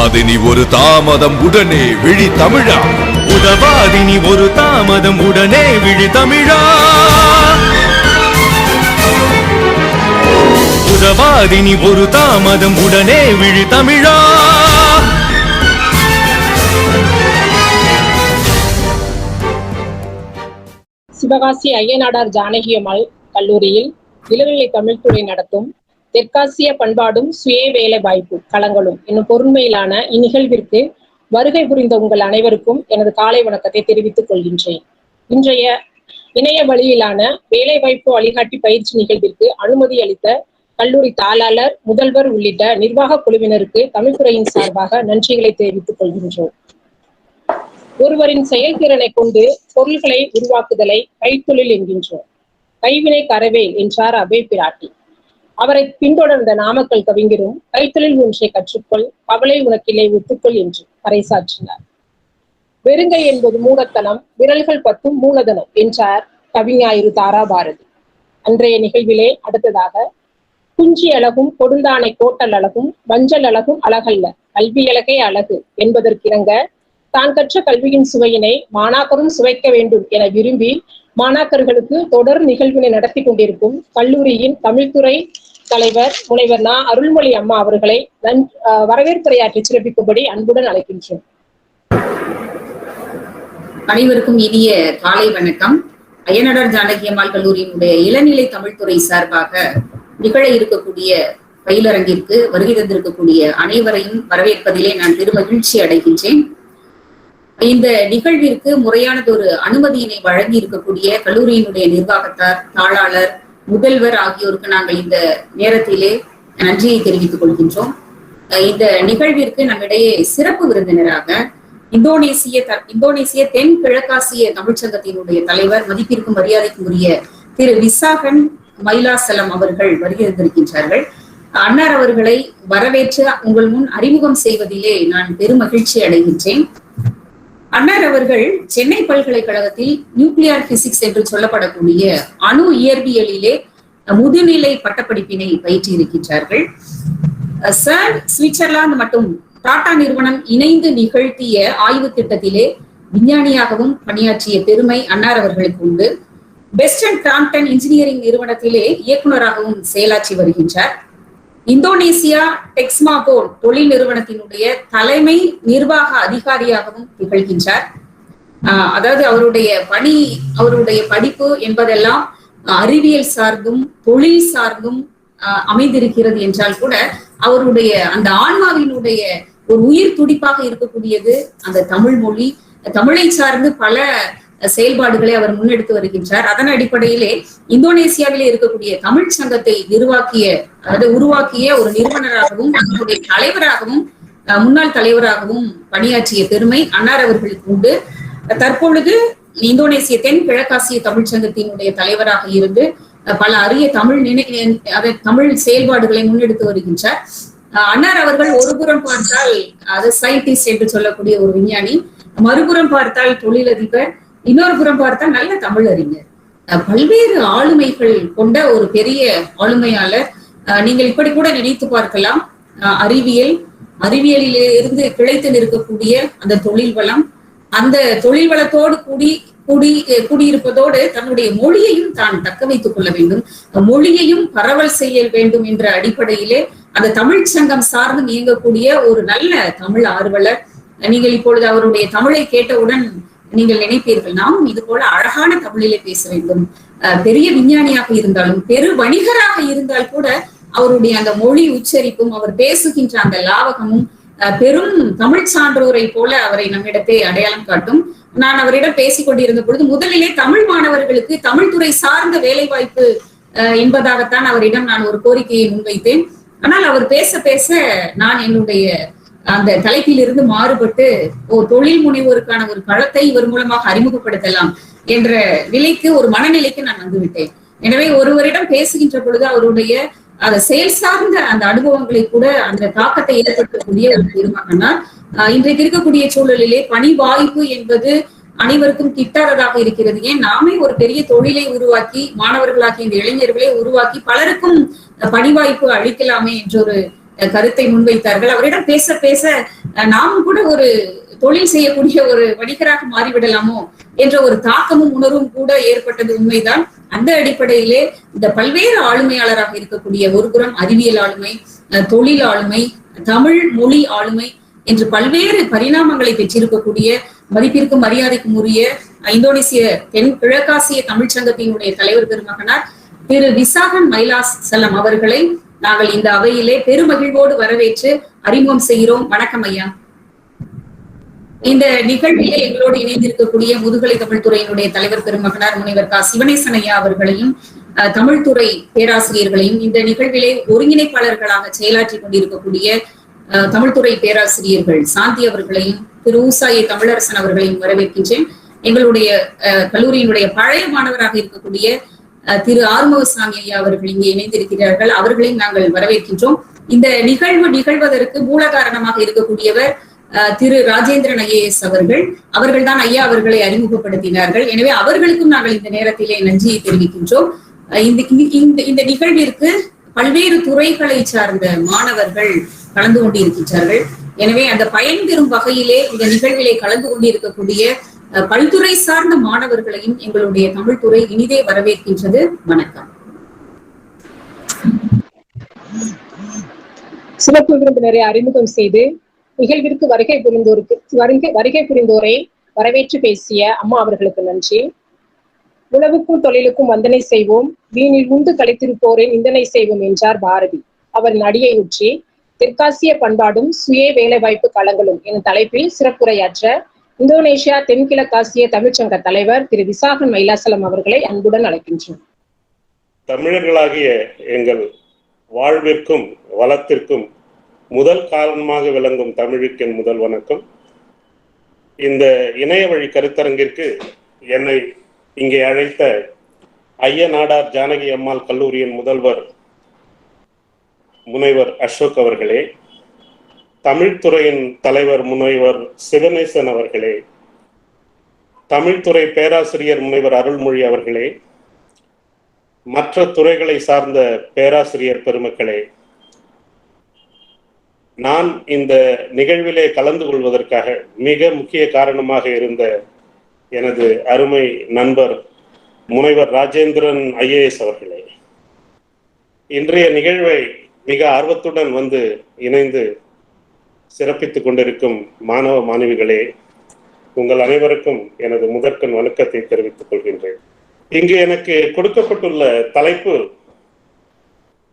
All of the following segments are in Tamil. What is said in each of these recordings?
உதவாதினி ஒரு தாமதம் உடனே விழி தமிழா. உதவாதினி ஒரு தாமதம் உடனே விழி தமிழா. உதவாதினி ஒரு தாமதம் உடனே விழி தமிழா. சிவகாசி ஐயனாடார் ஜானகி அம்மாள் கல்லூரியில் இளநிலை தமிழ்துறை நடத்தும் தெற்காசிய பண்பாடும் சுய வேலை வாய்ப்பு களங்களும் என்னும் பொருண்மையிலான இந்நிகழ்விற்கு வருகை புரிந்த உங்கள் அனைவருக்கும் எனது காலை வணக்கத்தை தெரிவித்துக் கொள்கின்றேன். இன்றைய இணைய வழியிலான வேலைவாய்ப்பு வழிகாட்டி பயிற்சி நிகழ்விற்கு அனுமதி அளித்த கல்லூரி தாளாளர், முதல்வர் உள்ளிட்ட நிர்வாக குழுவினருக்கு தமிழ்துறையின் சார்பாக நன்றிகளை தெரிவித்துக் கொள்கின்றோம். ஒருவரின் செயல்திறனை கொண்டு பொருள்களை உருவாக்குதலை கைத்தொழில் என்கின்றோம். கைவினை கரவேல் என்றார் அபே பிராட்டி. அவரை பின்தொடர்ந்த நாமக்கல் கவிஞரும் கைத்தொழில் ஒன்றை கற்றுக்கொள், கவலை உனக்கில்லை ஒத்துக்கொள் என்று பறைசாற்றினார். வெறுங்கை என்பது மூடத்தனம், விரல்கள் 10 மூலதனம் என்றார் கவிஞாயிறு தாராபாரதி. அன்றைய நிகழ்விலே அடுத்ததாக குஞ்சி அழகும் கொடுந்தானை கோட்டல் அழகும் வஞ்சல் அழகும் அழகல்ல கல்வி அழகே அழகு என்பதற்கிணங்க தான் கற்ற கல்வியின் சுவையினை மாணாக்கரும் சுவைக்க வேண்டும் என விரும்பி மாணாக்கர்களுக்கு தொடர் நிகழ்வினை நடத்தி கொண்டிருக்கும் கல்லூரியின் தமிழ்துறை தலைவர் முனைவர் நா. அருள்மொழி அம்மா அவர்களை வரவேற்புரையாற்றி சிறப்பிக்கும்படி அன்புடன் அழைக்கின்றோம். அனைவருக்கும் இனிய காலை வணக்கம். ஐயனாடார் ஜானகி அம்மாள் கல்லூரியினுடைய இளநிலை தமிழ்துறை சார்பாக நிகழ இருக்கக்கூடிய பயிலரங்கிற்கு வருகை தந்திருக்கக்கூடிய அனைவரையும் வரவேற்பதிலே நான் பெருமகிழ்ச்சி அடைகின்றேன். இந்த நிகழ்விற்கு முறையானதொரு அனுமதியினை வழங்கி இருக்கக்கூடிய கல்லூரியினுடைய நிர்வாகத்தார், தாளாளர், முதல்வர் ஆகியோருக்கு நாங்கள் இந்த நேரத்திலே நன்றியை தெரிவித்துக் கொள்கின்றோம். இந்த நிகழ்விற்கு நம்மிடையே சிறப்பு விருந்தினராக இந்தோனேசிய தென் கிழக்காசிய தமிழ்ச்சங்கத்தினுடைய தலைவர், மதிப்பிற்கும் மரியாதைக்கும் உரிய திரு விசாகன் மைலாசலம் அவர்கள் வருகை தந்திருக்கின்றார்கள். அன்னார் அவர்களை வரவேற்று உங்கள் முன் அறிமுகம் செய்வதிலே நான் பெருமகிழ்ச்சி அடைகின்றேன். அன்னார் அவர்கள் சென்னை பல்கலைக்கழகத்தில் நியூக்ளியர் பிசிக்ஸ் என்று சொல்லப்படக்கூடிய அணு இயற்பியலிலே முதுநிலை பட்டப்படிப்பினை பயிற்சி இருக்கின்றார்கள். சுவிட்சர்லாந்து மற்றும் டாடா நிறுவனம் இணைந்து நிகழ்த்திய ஆய்வு திட்டத்திலே விஞ்ஞானியாகவும் பணியாற்றிய பெருமை அன்னார் அவர்களுக்கு உண்டு. பெஸ்ட் அண்ட் கிராம்ப்டன் இன்ஜினியரிங் நிறுவனத்திலே இயக்குநராகவும் செயலாற்றி வருகின்றார். இந்தோனேசியா டெக்ஸ்மாகோல் தொழில் நிறுவனத்தினுடைய தலைமை நிர்வாக அதிகாரியாகவும் திகழ்கின்றார். அதாவது அவருடைய படிப்பு என்பதெல்லாம் அறிவியல் சார்ந்தும் தொழில் சார்ந்தும் அமைந்திருக்கிறது என்றால் கூட அவருடைய அந்த ஆன்மாவினுடைய ஒரு உயிர் துடிப்பாக இருக்கக்கூடியது அந்த தமிழ் மொழி. தமிழை சார்ந்து பல செயல்பாடுகளை அவர் முன்னெடுத்து வருகின்றார். அதன் அடிப்படையிலே இந்தோனேசியாவிலே இருக்கக்கூடிய தமிழ் சங்கத்தை உருவாக்கிய ஒரு நிறுவனராகவும் அதனுடைய தலைவராகவும் முன்னாள் தலைவராகவும் பணியாற்றிய பெருமை அன்னார் அவர்களுக்கு உண்டு. தற்பொழுது இந்தோனேசிய தென் கிழக்காசிய தமிழ்ச்சங்கத்தினுடைய தலைவராக இருந்து பல அரிய தமிழ் செயல்பாடுகளை முன்னெடுத்து வருகின்றார். அன்னார் அவர்கள் ஒருபுறம் பார்த்தால் அது சயின்டிஸ்ட் என்று சொல்லக்கூடிய ஒரு விஞ்ஞானி, மறுபுறம் பார்த்தால் தொழிலதிபர், இன்னொரு புறம் பார்த்தால் நல்ல தமிழ் அறிஞர், பல்வேறு ஆளுமைகள் கொண்ட ஒரு பெரிய ஆளுமையாளர். நீங்கள் இப்படி கூட நினைத்து பார்க்கலாம். அறிவியலிலே இருந்து கிளைத்து நிற்கக்கூடிய அந்த தொழில் வளம், அந்த தொழில் வளத்தோடு கூடியிருப்பதோடு தன்னுடைய மொழியையும் தான் தக்க வைத்துக் கொள்ள வேண்டும், மொழியையும் பரவல் செய்ய வேண்டும் என்ற அடிப்படையிலே அந்த தமிழ் சங்கம் சார்ந்து இயங்கக்கூடிய ஒரு நல்ல தமிழ் ஆர்வலர். நீங்கள் இப்பொழுது அவருடைய தமிழை கேட்டவுடன் நீங்கள் நினைப்பீர்கள், நாமும் இது போல அழகான தமிழிலே பேச வேண்டும். பெரிய விஞ்ஞானியாக இருந்தாலும் பெரு வணிகராக இருந்தால் கூட அவருடைய அந்த மொழி உச்சரிப்பும் அவர் பேசுகின்ற அந்த லாவகமும் பெரும் தமிழ் சான்றோரை போல அவரை நம்மிடத்தை அடையாளம் காட்டும். நான் அவரிடம் பேசிக் கொண்டிருந்த பொழுது முதலிலே தமிழ் மாணவர்களுக்கு தமிழ்துறை சார்ந்த வேலை வாய்ப்பு என்பதாகத்தான் அவரிடம் நான் ஒரு கோரிக்கையை முன்வைத்தேன். ஆனால் அவர் பேச பேச நான் என்னுடைய அந்த தலைப்பிலிருந்து மாறுபட்டு தொழில் முனைவோருக்கான ஒரு களத்தை இவர் மூலமாக அறிமுகப்படுத்தலாம் என்ற நிலைக்கு, ஒரு மனநிலைக்கு நான் வந்துவிட்டேன். எனவே ஒருவரிடம் பேசுகின்ற பொழுது அவருடைய அந்த செயல் சார்ந்த அந்த அனுபவங்களை கூட அந்த தாக்கத்தை ஏற்படுத்தக்கூடிய ஒரு தீர்மானம். இன்றைக்கு இருக்கக்கூடிய சூழலிலே பணி வாய்ப்பு என்பது அனைவருக்கும் கிட்டாததாக இருக்கிறது. ஏன் நாமே ஒரு பெரிய தொழிலை உருவாக்கி மாணவர்களாகி இந்த இளைஞர்களை உருவாக்கி பலருக்கும் பணி வாய்ப்பு அளிக்கலாமே என்ற ஒரு கருத்தை முன்வைத்தார்கள். அவரிடம் பேச பேச நாமும் கூட ஒரு தொழில் செய்யக்கூடிய ஒரு வணிகராக மாறிவிடலாமோ என்ற ஒரு தாக்கமும் உணர்வும் கூட ஏற்பட்டது உண்மைதான். அந்த அடிப்படையிலே இந்த பல்வேறு ஆளுமையாளராக இருக்கக்கூடிய ஒருபுறம் அறிவியல் ஆளுமை, தொழில் ஆளுமை, தமிழ் மொழி ஆளுமை என்று பல்வேறு பரிணாமங்களை பெற்றிருக்கக்கூடிய மதிப்பிற்கும் மரியாதைக்கும் உரிய இந்தோனேசிய தென் கிழக்காசிய தமிழ்ச்சங்கத்தினுடைய தலைவர் பெருமகனார் திரு விசாகன் மைலாசலம் அவர்களை நாங்கள் இந்த அவையிலே பெருமகிழ்வோடு வரவேற்று அறிமுகம் செய்கிறோம். வணக்கம் ஐயா. இந்த நிகழ்விலே எங்களோடு இணைந்திருக்கக்கூடிய முதுகலை தமிழ்துறையினுடைய தலைவர் பெருமகனார் முனைவர் கா சிவனேசன் ஐயா அவர்களையும் தமிழ்துறை பேராசிரியர்களையும் இந்த நிகழ்விலே ஒருங்கிணைப்பாளர்களாக செயலாற்றி கொண்டிருக்கக்கூடிய தமிழ்துறை பேராசிரியர்கள் சாந்தி அவர்களையும் திரு ஊசாயை தமிழரசன் அவர்களையும் வரவேற்கின்றேன். எங்களுடைய கல்லூரியினுடைய பழைய மாணவராக இருக்கக்கூடிய திரு ஆறுமுகசாமி ஐயா அவர்கள் இங்கே இணைந்திருக்கிறார்கள். அவர்களையும் நாங்கள் வரவேற்கின்றோம். இந்த நிகழ்வு நிகழ்வதற்கு மூல காரணமாக இருக்கக்கூடியவர் திரு ராஜேந்திரன் IAS அவர்கள் தான் ஐயா அவர்களை அறிமுகப்படுத்தினார்கள். எனவே அவர்களுக்கும் நாங்கள் இந்த நேரத்திலே நன்றியை தெரிவிக்கின்றோம். இந்த நிகழ்விற்கு பல்வேறு துறைகளை சார்ந்த மாணவர்கள் கலந்து கொண்டிருக்கின்றார்கள். எனவே அந்த பயன்பெறும் வகையிலே இந்த நிகழ்விலே கலந்து கொண்டிருக்கக்கூடிய பல்துறை சார்ந்த மாணவர்களையும் எங்களுடைய தமிழ்துறை இனிதே வரவேற்கின்றது. வணக்கம். சிறப்பு விருந்தினரை அறிமுகம் செய்து நிகழ்விற்கு வருகை புரிந்தோரை வரவேற்று பேசிய அம்மா அவர்களுக்கு நன்றி. உழவுக்கும் தொழிலுக்கும் வந்தனை செய்வோம், வீணில் உண்டு கலைத்திருப்போரின் நிந்தனை செய்வோம் என்றார் பாரதி. அவரின் அடியை உற்றி தெற்காசிய பண்பாடும் சுய வேலைவாய்ப்பு களங்களும் எனும் தலைப்பில் சிறப்புரையாற்ற இந்தோனேஷியா தென்கிழக்காசிய தமிழ்ச்சங்க தலைவர் திரு விசாகன் மைலாசலம் அவர்களை அன்புடன் அழைக்கின்றோம். தமிழர்களாகிய எங்கள் வாழ்விற்கும் வளத்திற்கும் முதல் காரணமாக விளங்கும் தமிழுக்கு என் முதல் வணக்கம். இந்த இணைய வழி கருத்தரங்கிற்கு என்னை இங்கே அழைத்த ஐயநாடார் ஜானகி அம்மாள் கல்லூரியின் முதல்வர் முனைவர் அசோக் அவர்களே, தமிழ்துறையின் தலைவர் முனைவர் சிவனேசன் அவர்களே, தமிழ்துறை பேராசிரியர் முனைவர் அருள்மொழி அவர்களே, மற்ற துறைகளை சார்ந்த பேராசிரியர் பெருமக்களே, நான் இந்த நிகழ்விலே கலந்து கொள்வதற்காக மிக முக்கிய காரணமாக இருந்த எனது அருமை நண்பர் முனைவர் ராஜேந்திரன் IAS அவர்களே, இன்றைய நிகழ்வை மிக ஆர்வத்துடன் வந்து இணைந்து சிறப்பித்துக் கொண்டிருக்கும் மாணவ மாணவிகளே, உங்கள் அனைவருக்கும் எனது முதற்கண் வணக்கத்தை தெரிவித்துக் கொள்கின்றேன். இங்கு எனக்கு கொடுக்கப்பட்டுள்ள தலைப்பு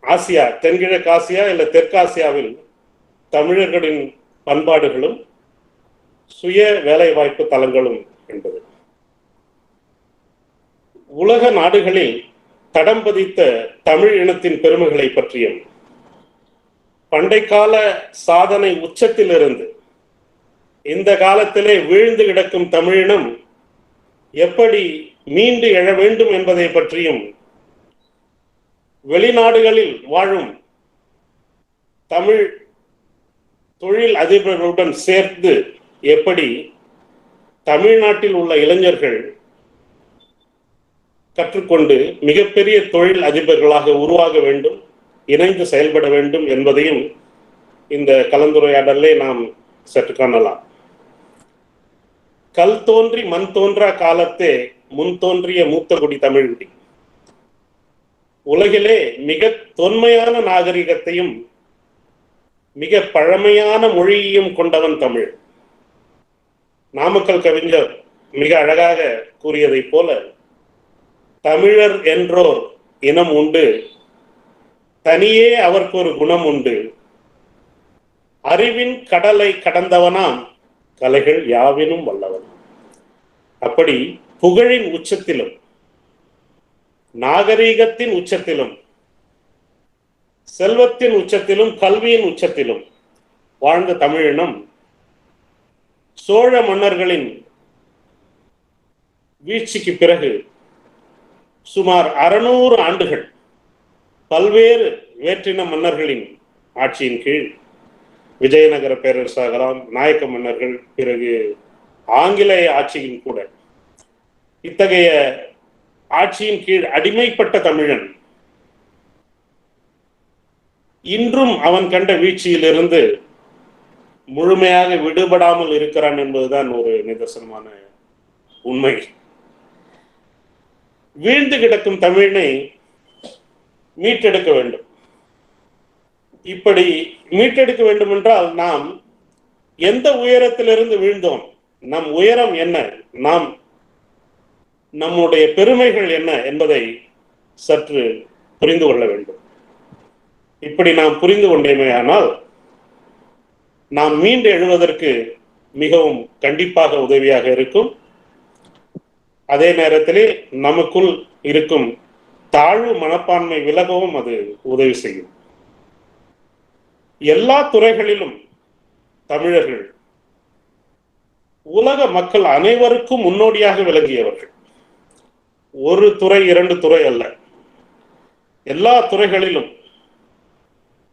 ஆசியா, தென்கிழக்காசியா இல்ல தெற்காசியாவில் தமிழர்களின் பண்பாடுகளும் சுய வேலைவாய்ப்பு தளங்களும் என்பது. உலக நாடுகளில் தடம் பதித்த தமிழ் இனத்தின் பெருமைகளை பற்றியும் பண்டைக்கால சாதனை உச்சத்திலிருந்து இந்த காலத்திலே வீழ்ந்து கிடக்கும் தமிழினம் எப்படி மீண்டு எழ வேண்டும் என்பதை பற்றியும் வெளிநாடுகளில் வாழும் தமிழ் தொழில் அதிபர்களுடன் சேர்ந்து எப்படி தமிழ்நாட்டில் உள்ள இளைஞர்கள் கற்றுக்கொண்டு மிகப்பெரிய தொழில் அதிபர்களாக உருவாக வேண்டும், இணைந்து செயல்பட வேண்டும் என்பதையும் இந்த கலந்துரையாடலே நாம் சற்று காணலாம். கல் தோன்றி மண் தோன்றா காலத்தே முன் தோன்றிய மூத்தகுடி தமிழ்குடி. உலகிலே மிக தொன்மையான நாகரிகத்தையும் மிக பழமையான மொழியையும் கொண்டவன் தமிழ். நாமக்கல் கவிஞர் மிக அழகாக கூறியதைப் போல, தமிழர் என்றோர் இனம் உண்டு, தனியே அவருக்கு ஒரு குணம் உண்டு, அறிவின் கடலை கடந்தவனாம் கலைகள் யாவினும் வல்லவன். அப்படி புகழின் உச்சத்திலும் நாகரீகத்தின் உச்சத்திலும் செல்வத்தின் உச்சத்திலும் கல்வியின் உச்சத்திலும் வாழ்ந்த தமிழினம் சோழ மன்னர்களின் வீழ்ச்சிக்கு பிறகு சுமார் 600 ஆண்டுகள் பல்வேறு வேற்றின மன்னர்களின் ஆட்சியின் கீழ், விஜயநகர பேரரசாகலாம், நாயக்க மன்னர்கள், பிறகு ஆங்கிலேய ஆட்சியின் கூட, இத்தகைய ஆட்சியின் கீழ் அடிமைப்பட்ட தமிழன் இன்றும் அவன் கண்ட வீழ்ச்சியிலிருந்து முழுமையாக விடுபடாமல் இருக்கிறான் என்பதுதான் ஒரு நிதர்சனமான உண்மை. வீழ்ந்து கிடக்கும் தமிழனை மீட்டெடுக்க வேண்டும். இப்படி மீட்டெடுக்க வேண்டும் என்றால் நாம் எந்த உயரத்திலிருந்து வீழ்ந்தோம், நம் உயரம் என்ன, நம்முடைய பெருமைகள் என்ன என்பதை சற்று புரிந்து கொள்ள வேண்டும். இப்படி நாம் புரிந்து கொண்டேமேயானால் நாம் மீண்டு எழுவதற்கு மிகவும் கண்டிப்பாக உதவியாக இருக்கும். அதே நேரத்திலே நமக்குள் இருக்கும் தாழ்வு மனப்பான்மை விலகவும் அது உதவி செய்யும். எல்லா துறைகளிலும் தமிழர்கள் உலக மக்கள் அனைவருக்கும் முன்னோடியாக விளங்கியவர்கள். ஒரு துறை, இரண்டு துறை அல்ல, எல்லா துறைகளிலும்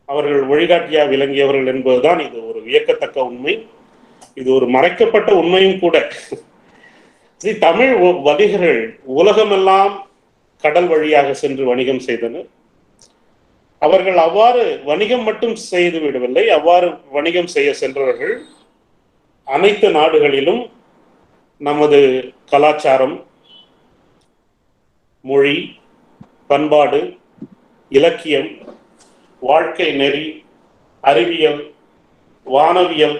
அவர்கள் வழிகாட்டியாக விளங்கியவர்கள் என்பதுதான் இது ஒரு வியக்கத்தக்க உண்மை. இது ஒரு மறைக்கப்பட்ட உண்மையும் கூட. தமிழ் வணிகர்கள் உலகமெல்லாம் கடல் வழியாக சென்று வணிகம் செய்தனர். அவர்கள் அவ்வாறு வணிகம் மட்டும் செய்து விடவில்லை. அவ்வாறு வணிகம் செய்ய சென்றவர்கள் அனைத்து நாடுகளிலும் நமது கலாச்சாரம், மொழி, பண்பாடு, இலக்கியம், வாழ்க்கை நெறி, அறிவியல், வானவியல்,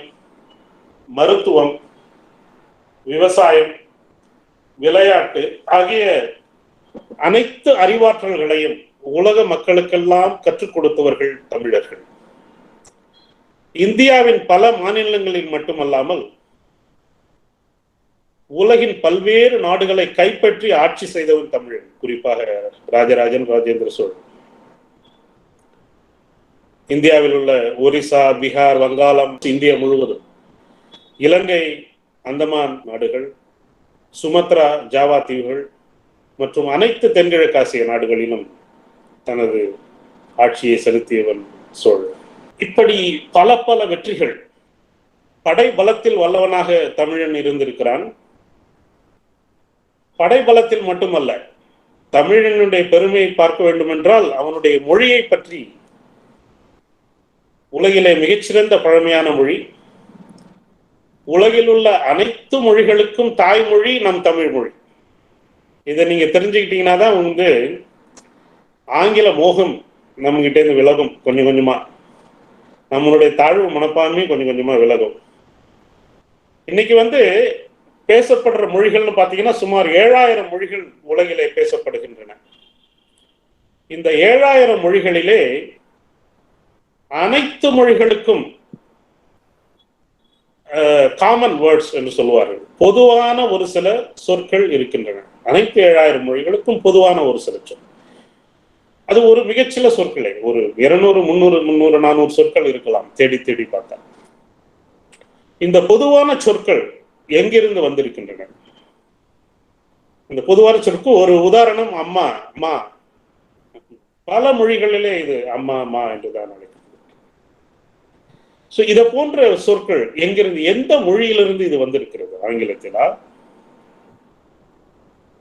மருத்துவம், விவசாயம், விளையாட்டு ஆகிய அனைத்து அறிவாற்றல்களையும் உலக மக்களுக்கெல்லாம் கற்றுக் கொடுத்தவர்கள் தமிழர்கள். இந்தியாவின் பல மாநிலங்களில் மட்டுமல்லாமல் உலகின் பல்வேறு நாடுகளை கைப்பற்றி ஆட்சி செய்தவன் தமிழன். குறிப்பாக ராஜராஜன், ராஜேந்திர சோழன். இந்தியாவில் உள்ள ஒரிசா, பீகார், வங்காளம், இந்தியா முழுவதும், இலங்கை, அந்தமான் நாடுகள், சுமத்ரா, ஜாவா தீவுகள் மற்றும் அனைத்து தென்கிழக்காசிய நாடுகளிலும் தனது ஆட்சியை செலுத்தியவன் சோழன். இப்படி பல பல வெற்றிகள். படை பலத்தில் வல்லவனாக தமிழன் இருந்திருக்கிறான். படை பலத்தில் மட்டுமல்ல, தமிழனுடைய பெருமையை பார்க்க வேண்டும் என்றால் அவனுடைய மொழியை பற்றி, உலகிலே மிகச்சிறந்த பழமையான மொழி, உலகில் உள்ள அனைத்து மொழிகளுக்கும் தாய்மொழி நம் தமிழ் மொழி. இதை நீங்க தெரிஞ்சுக்கிட்டீங்கன்னா தான் ஆங்கில மோகம் நம்ம கிட்ட இருந்து விலகும். கொஞ்சம் கொஞ்சமா நம்மளுடைய தாழ்வு மனப்பான்மை கொஞ்சம் கொஞ்சமா விலகும். இன்னைக்கு பேசப்படுற மொழிகள்னு பாத்தீங்கன்னா சுமார் 7000 மொழிகள் உலகிலே பேசப்படுகின்றன. இந்த 7000 மொழிகளிலே அனைத்து மொழிகளுக்கும் காமன் வேர்ட்ஸ் என்று சொல்லுவார்கள். பொதுவான ஒரு சில சொற்கள் இருக்கின்றன. அனைத்து 7000 மொழிகளுக்கும் பொதுவான ஒரு சில சொல். அது ஒரு மிகச்சில சொற்களே, ஒரு 200, 300, 400 சொற்கள் இருக்கலாம் தேடி தேடி பார்த்தா. இந்த பொதுவான சொற்கள் எங்கிருந்து வந்திருக்கின்றன? இந்த பொதுவான சொற்கு ஒரு உதாரணம் அம்மா, அம்மா. பல மொழிகளிலே இது அம்மா, அம்மா என்றுதான் அழைக்கிறது. சோ இதை போன்ற சொற்கள் எங்கிருந்து, எந்த மொழியிலிருந்து இது வந்திருக்கிறது? ஆங்கிலத்திலா,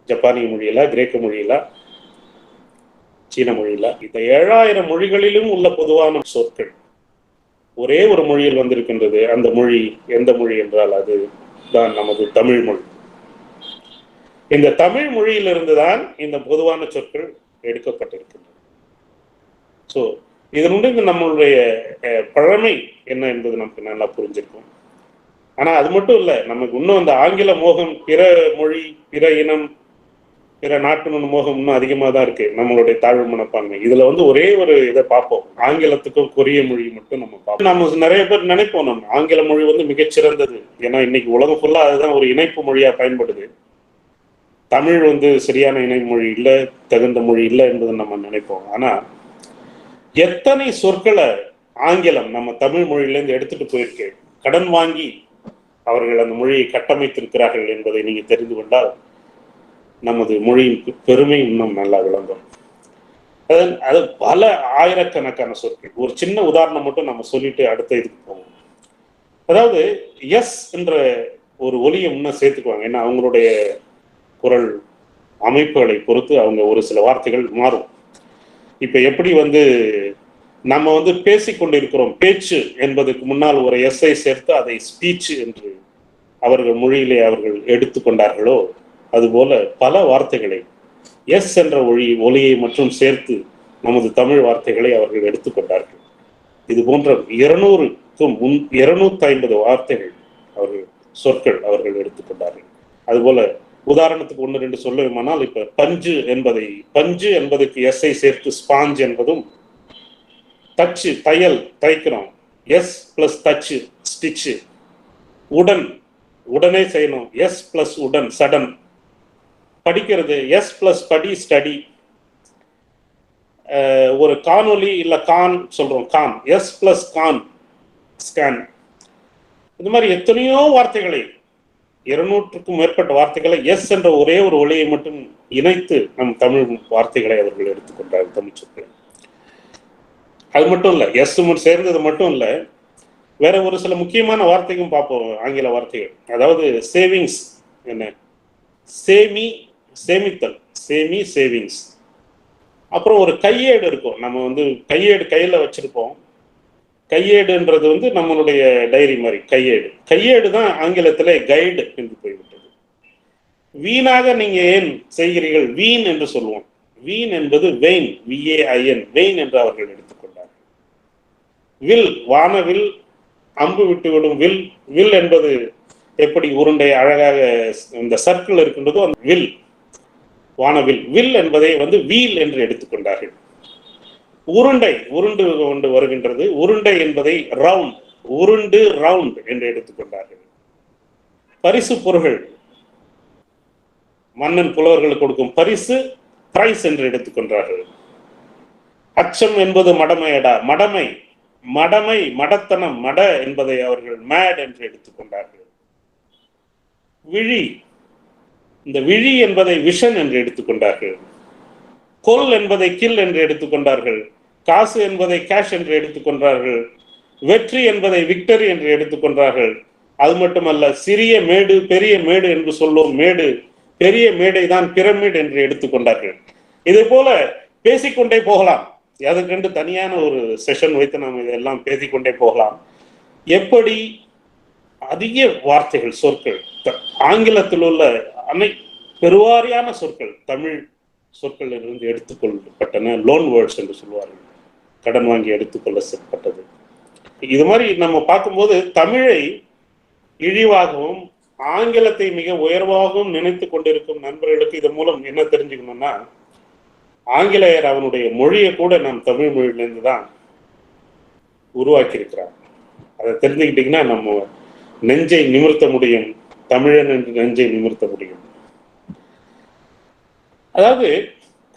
ஜப்பானிய மொழியிலா, கிரேக்க மொழியிலா, சீன மொழியில? இந்த 7000 மொழிகளிலும் உள்ள பொதுவான சொற்கள் ஒரே ஒரு மொழியில் வந்திருக்கின்றது. அந்த மொழி எந்த மொழி என்றால் அது தான் நமது தமிழ் மொழி. இந்த தமிழ் மொழியிலிருந்து தான் இந்த பொதுவான சொற்கள் எடுக்கப்பட்டிருக்கின்றன. ஸோ இதனுடைய நம்மளுடைய பழமை என்ன என்பது நமக்கு நல்லா புரிஞ்சிருக்கும். ஆனா அது மட்டும் இல்லை, நமக்கு இன்னும் அந்த ஆங்கில மோகம், பிற மொழி, பிற இனம், பிற நாட்டு மோகம் இன்னும் அதிகமாக தான் இருக்கு. நம்மளுடைய தாழ்வு மனப்பான்மை இதுல ஒரே ஒரு இதை பார்ப்போம், ஆங்கிலத்துக்கும் கொரிய மொழி மட்டும் நம்ம பார்ப்போம். நம்ம நிறைய பேர் நினைப்போம் நம்ம ஆங்கில மொழி மிகச்சிறந்தது, ஏன்னா இன்னைக்கு உலகம் ஃபுல்லா அதுதான் ஒரு இணைப்பு மொழியா பயன்படுது. தமிழ் சரியான இணை மொழி இல்லை, தகுந்த மொழி இல்லை என்பதை நம்ம நினைப்போம். ஆனா எத்தனை சொற்களை ஆங்கிலம் நம்ம தமிழ் மொழியிலேருந்து எடுத்துட்டு போயிருக்கு, கடன் வாங்கி அவர்கள் அந்த மொழியை கட்டமைத்திருக்கிறார்கள் என்பதை நீங்க தெரிந்து கொண்டால் நமது மொழியின் பெருமை இன்னும் நல்லா விளங்கும். அது பல ஆயிரக்கணக்கான சொற்கள். ஒரு சின்ன உதாரணம் மட்டும் நம்ம சொல்லிட்டு அடுத்த இதுக்கு போவோம். அதாவது எஸ் என்ற ஒரு ஒலியை முன்ன சேர்த்துக்குவாங்க. ஏன்னா அவங்களுடைய குரல் அமைப்புகளை பொறுத்து அவங்க ஒரு சில வார்த்தைகள் மாறும். இப்ப எப்படி நம்ம வந்து பேசிக்கொண்டிருக்கிறோம். பேச்சு என்பதற்கு முன்னால் ஒரு எஸ்ஐ சேர்த்து அதை ஸ்பீச் என்று அவர்கள் மொழியிலே அவர்கள் எடுத்துக்கொண்டார்களோ அதுபோல பல வார்த்தைகளை எஸ் என்ற ஒலியை மற்றும் சேர்த்து நமது தமிழ் வார்த்தைகளை அவர்கள் எடுத்துக்கொண்டார்கள். இது போன்ற 250 வார்த்தைகள் அவர்கள் சொற்கள் அவர்கள் எடுத்துக்கொண்டார்கள். அதுபோல உதாரணத்துக்கு 1-2 சொல்லுமானால், இப்ப பஞ்சு என்பதற்கு எஸ்ஐ சேர்த்து ஸ்பாஞ்ச் என்பதும், தச்சு தையல் தைக்கிறோம் எஸ் பிளஸ் தச்சு ஸ்டிச்சு, உடனே செய்யணும் எஸ் பிளஸ் உடன் சடன், படிக்கிறது எஸ் பிளஸ் படி ஸ்டடி, ஒரு காணொலி இல்ல கான் சொல்றோம் கான் எஸ் பிளஸ் கான் ஸ்கேன். இந்த மாதிரி எத்தனையோ வார்த்தைகளை 200க்கும் மேற்பட்ட வார்த்தைகளை எஸ் என்ற ஒரே ஒரு ஒலியை மட்டும் இணைத்து நம் தமிழ் வார்த்தைகளை அவர்கள் எடுத்துக்கொண்டார்கள், தமிழ் சொற்களை. அது மட்டும் இல்ல, எஸ் சேர்ந்தது மட்டும் இல்ல, வேற ஒரு சில முக்கியமான வார்த்தைக்கும் பார்ப்போம், ஆங்கில வார்த்தைகள். அதாவது சேவிங்ஸ், என்ன சேமித்தல், சேவிங்ஸ். அப்புறம் ஒரு கையேடு இருக்கும், நம்ம வந்து கையேடு கையில வச்சிருப்போம். கையேடுன்றது வந்து நம்மளுடைய டைரி மாதிரி கையேடு தான் ஆங்கிலத்திலே கைடு என்று போய்விட்டது. வீணாக நீங்க ஏன் செய்கிறீர்கள், வீண் என்று சொல்லுவோம். வீண் என்பது வெயின், VAIN, வெயின் என்று அவர்கள் எடுத்துக்கொண்டார்கள். வில், வானவில், அம்பு விட்டுவிடும் வில் என்பது எப்படி உருண்டை அழகாக இந்த சர்க்கிள் இருக்கின்றதோ அந்த வில், வானவில். வில் என்பதை வந்து வீல் என்று எடுத்துக்கொண்டார்கள். உருண்டு கொண்டு வருகின்றது, உருண்டை என்பதை ரவுண்ட் என்று எடுத்துக்கொண்டார்கள். பரிசு பொருள்கள், மன்னன் புலவர்களுக்கு கொடுக்கும் பரிசு பிரைஸ் என்று எடுத்துக்கொண்டார்கள். அச்சம் என்பது மடமையடா, மடத்தனம், மட என்பதை அவர்கள் மேட் என்று எடுத்துக்கொண்டார்கள். விழி, இந்த விழி என்பதை விஷன் என்று எடுத்துக்கொண்டார்கள். கொல் என்பதை கில் என்று எடுத்துக்கொண்டார்கள். காசு என்பதை கேஷ் என்று எடுத்துக்கொண்டார்கள். வெற்றி என்பதை விக்டரி என்று எடுத்துக்கொண்டார்கள். அது மட்டுமல்ல, சிறிய மேடு பெரிய மேடு என்று சொல்லும் மேடு, பெரிய மேடை தான் பிரமிட் என்று எடுத்துக்கொண்டார்கள். இதே போல பேசிக்கொண்டே போகலாம். அதுக்கென்று தனியான ஒரு செஷன் வைத்து நாம் இதெல்லாம் பேசிக்கொண்டே போகலாம். எப்படி அதிக வார்த்தைகள், சொற்கள், ஆங்கிலத்தில் உள்ள பெருவாரியான சொற்கள் தமிழ் சொற்கள் இருந்து எடுத்துக்கொள்ளப்பட்டன. லோன் வேர்ட்ஸ் என்று சொல்வார்கள், கடன் வாங்கி எடுத்துக்கொள்ளப்பட்டது. இது மாதிரி நம்ம பார்க்கும்போது தமிழை இழிவாகவும் ஆங்கிலத்தை மிக உயர்வாகவும் நினைத்து கொண்டிருக்கும் நண்பர்களுக்கு இதன் மூலம் என்ன தெரிஞ்சுக்கணும்னா, ஆங்கிலேயர் அவனுடைய மொழியை கூட நம் தமிழ் மொழியிலிருந்து தான் உருவாக்கி இருக்கிறார். அதை தெரிஞ்சுக்கிட்டீங்கன்னா நம்ம நெஞ்சை நிமிர்த்த முடியும், தமிழன் என்று நெஞ்சை நிமிர்த்த முடியும். அதாவது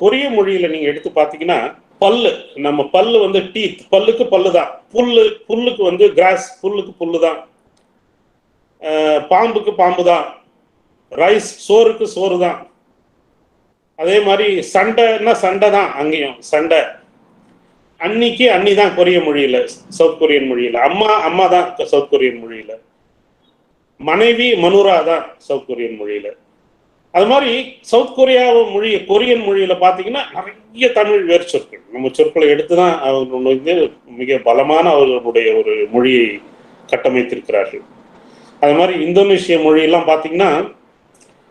கொரிய மொழியில நீங்க எடுத்து பார்த்தீங்கன்னா, பல்லு, நம்ம பல்லு வந்து டீத், பல்லுக்கு பல்லு தான். புல்லுக்கு வந்து கிராஸ், புல்லுக்கு புல்லு தான். பாம்புக்கு பாம்பு தான். ரைஸ், சோறுக்கு சோறு தான். அதே மாதிரி சண்டைன்னா சண்டை தான், அங்கேயும் சண்டை. அன்னிக்கு அன்னி தான் கொரிய மொழியில, சவுத் கொரியன் மொழியில. அம்மா தான் சவுத் கொரியன் மொழியில. மனைவி மனுரா தான் சவுத் கொரியன் மொழியில. அது மாதிரி சவுத் கொரியன் மொழியில பாத்தீங்கன்னா நிறைய தமிழ் வேறு சொற்கள், நம்ம சொற்களை எடுத்துதான் அவங்க வந்து மிக பலமான அவர்களுடைய ஒரு மொழியை கட்டமைத்திருக்கிறார்கள். அது மாதிரி இந்தோனேஷிய மொழியெல்லாம் பாத்தீங்கன்னா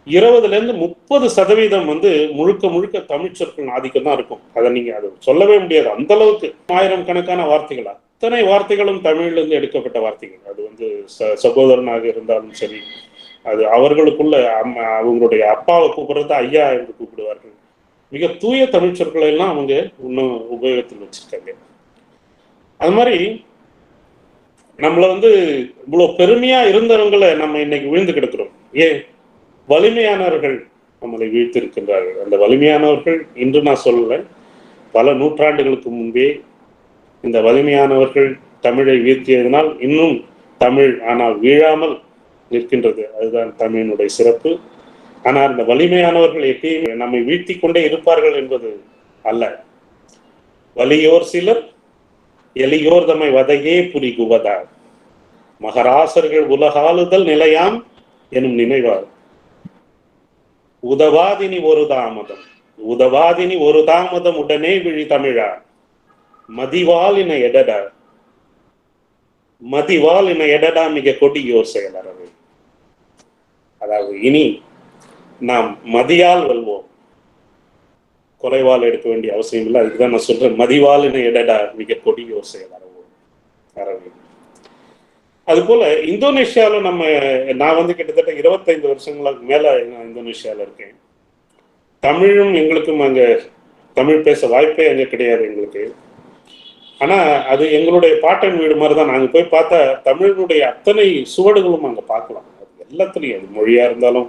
20-30% வந்து முழுக்க தமிழ் சொற்கள் ஆதிக்கம் தான் இருக்கும். அதை நீங்க அதை சொல்லவே முடியாது, அந்த அளவுக்கு ஆயிரக்கணக்கான வார்த்தைகள், அத்தனை வார்த்தைகளும் தமிழ்ல இருந்து எடுக்கப்பட்ட வார்த்தைகள். அது வந்து சகோதரனாக இருந்தாலும் சரி, அது அவர்களுக்குள்ள அவங்களுடைய அப்பாவை கூப்பிடுறது ஐயா என்று கூப்பிடுவார்கள். மிக தூய தமிழ் சொற்களை எல்லாம் அவங்க இன்னும் உபயோகத்தில் வச்சிருக்காங்க. அது மாதிரி நம்மள வந்து இவ்வளவு பெருமையா இருந்தவங்களை நம்ம இன்னைக்கு வீழ்ந்து கிடக்கிறோம். வலிமையானவர்கள் நம்மளை வீழ்த்திருக்கின்றார்கள். அந்த வலிமையானவர்கள் இன்று நான் சொல்லல, பல நூற்றாண்டுகளுக்கு முன்பே இந்த வலிமையானவர்கள் தமிழை வீழ்த்தியதனால் இன்னும் தமிழ் ஆனால் வீழாமல் நிற்கின்றது. அதுதான் தமிழினுடைய சிறப்பு. ஆனால் இந்த வலிமையானவர்கள் எப்பயுமே நம்மை வீழ்த்தி கொண்டே இருப்பார்கள் என்பது அல்ல. வலியோர் சிலர் எலியோர் தம்மை வதையே புரிகுவதா, மகராசர்கள் உலகாளுதல் நிலையாம் எனும் நினைவார். உதவாதினி ஒரு தாமதம் உடனே விழி தமிழா, மதிவாலின எடடா மதிவாலின எடடா மிக கொடியோர் செயல் அறவே. அதாவது இனி நாம் மதியால் வெல்வோம், கொலைவால் எடுக்க வேண்டிய அவசியம் இல்லை. அதுக்குதான் நான் சொல்றேன், மதிவாலின எடடா மிக கொடியோர் செயல் அறவே. அது போல இந்தோனேஷியால நான் வந்து கிட்டத்தட்ட 25 வருஷங்களுக்கு மேல இந்தோனேஷியால இருக்கேன். தமிழும் எங்களுக்கும் அங்க தமிழ் பேச வாய்ப்பே அங்க கிடையாது எங்களுக்கு. ஆனா அது எங்களுடைய பாட்டன் வீடு மாதிரி தான். நாங்க போய் பார்த்தா தமிழனுடைய அத்தனை சுவடுகளும் அங்க பார்க்கலாம். அது எல்லாத்துலயும், அது மொழியா இருந்தாலும்,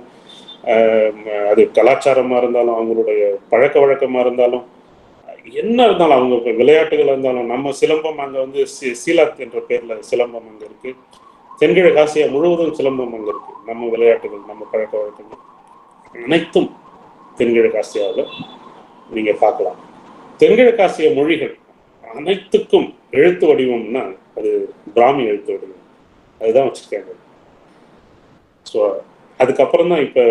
அது கலாச்சாரமா இருந்தாலும், அவங்களுடைய பழக்க வழக்கமா இருந்தாலும், என்ன இருந்தாலும், அவங்க விளையாட்டுகள் இருந்தாலும். நம்ம சிலம்பம் அங்க வந்து சீலாத் என்ற பேர்ல சிலம்பம் அங்க இருக்கு. தென்கிழக்கு ஆசியா முழுவதும் சிலம்பம் அங்க இருக்கு. நம்ம விளையாட்டுகள், நம்ம பழக்க வழக்கங்கள் அனைத்தும் தென்கிழக்கு ஆசியாவில் நீங்க பார்க்கலாம். தென்கிழக்கு ஆசிய மொழிகள் அனைத்துக்கும் எழுத்து வடிவம்னா அது பிராமி எழுத்து வடிவம், அதுதான் வச்சிருக்காங்க. ஸோ அதுக்கப்புறம் தான் இப்போ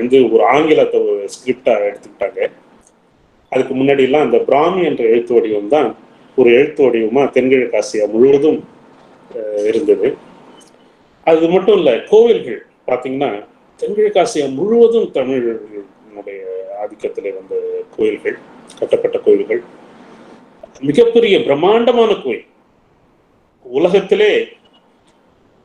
வந்து ஒரு ஆங்கிலத்தை ஒரு ஸ்கிரிப்டா எடுத்துக்கிட்டாங்க. அதுக்கு முன்னாடியெல்லாம் அந்த பிராமி என்ற எழுத்து வடிவம் தான் ஒரு எழுத்து வடிவமா தென்கிழக்கு ஆசியா முழுவதும் இருந்தது. அது மட்டும் இல்லை, கோவில்கள் பார்த்தீங்கன்னா தென்கிழக்கு ஆசியா முழுவதும் தமிழனுடைய ஆதிக்கத்தில் வந்த கோயில்கள், கட்டப்பட்ட கோயில்கள். மிகப்பெரிய பிரம்மாண்டமான கோயில், உலகத்திலே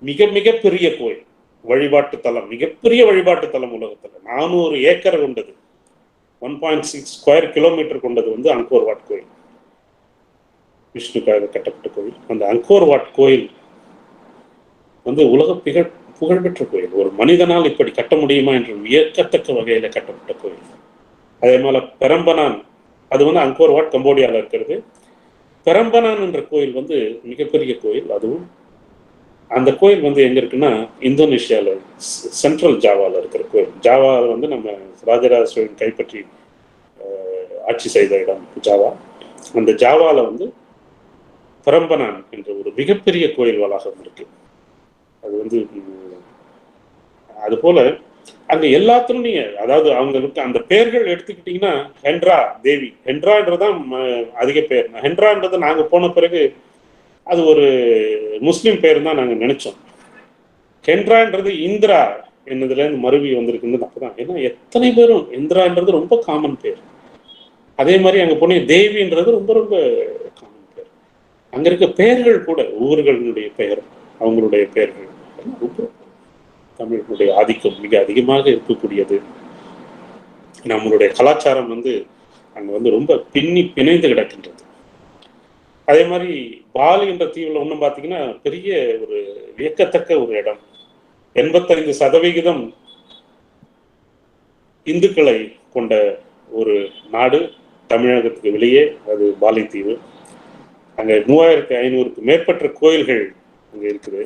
மிக மிக பெரிய கோயில், வழிபாட்டு தலம், மிகப்பெரிய வழிபாட்டு தலம் உலகத்தில். 400 ஏக்கர் கொண்டது, 1.6 ஸ்கொயர் கிலோமீட்டர் கொண்டது வந்து அங்கோர் வாட் கோயில், விஷ்ணுக்காக கட்டப்பட்ட கோயில். அந்த அங்கோர் வாட் கோயில் வந்து உலக புகழ்பெற்ற கோயில். ஒரு மனிதனால் இப்படி கட்ட முடியுமா என்று வியக்கத்தக்க வகையில கட்டப்பட்ட கோயில். அதே போல பெரம்பனான், அது வந்து அங்கோர் வாட் கம்போடியாவில் இருக்கிறது. பெரம்பனான் என்ற கோயில் வந்து மிகப்பெரிய கோயில். அதுவும் அந்த கோயில் வந்து எங்க இருக்குன்னா இந்தோனேஷியாவில் சென்ட்ரல் ஜாவாவில் இருக்கிற கோயில். ஜாவாவில் வந்து நம்ம ராஜராஜ சோழன் கைப்பற்றி ஆட்சி செய்த இடம் ஜாவா. அந்த ஜாவாவில் வந்து பெரம்பனான் என்ற ஒரு மிகப்பெரிய கோயில் வளாகம் இருக்கு. அது வந்து அது போல அங்க எல்லாத்திலும் நீங்க, அதாவது அவங்களுக்கு அந்த பெயர்கள் எடுத்துக்கிட்டீங்கன்னா ஹென்ரா தேவி, ஹென்ரான்றதான் அதிக பெயர். ஹென்ரான்றது நாங்க போன பிறகு அது ஒரு முஸ்லிம் பெயர் தான் நாங்க நினைச்சோம். ஹென்ரான்றது இந்திரா என்னதுல இருந்து மருவி வந்திருக்குன்னு அப்பதான். ஏன்னா எத்தனை பேரும் இந்திரான்றது ரொம்ப காமன் பேர். அதே மாதிரி அங்க போன தேவின்றது ரொம்ப ரொம்ப காமன் பேர். அங்க இருக்க பெயர்கள் கூட ஊர்களுடைய பெயர், அவங்களுடைய பெயர்கள் ரொம்ப தமிழுடைய ஆதிக்கம் மிக அதிகமாக இருக்கக்கூடியது. நம்மளுடைய கலாச்சாரம் வந்து அங்க வந்து ரொம்ப பிணைந்து கிடக்கின்றது. அதே மாதிரி பாலி என்ற தீவுல ஒன்றும் பார்த்தீங்கன்னா பெரிய ஒரு வியக்கத்தக்க ஒரு இடம். 85% இந்துக்களை கொண்ட ஒரு நாடு தமிழகத்துக்கு வெளியே, அது பாலி தீவு. அங்க 3500க்கு மேற்பட்ட கோயில்கள் அங்க இருக்குது.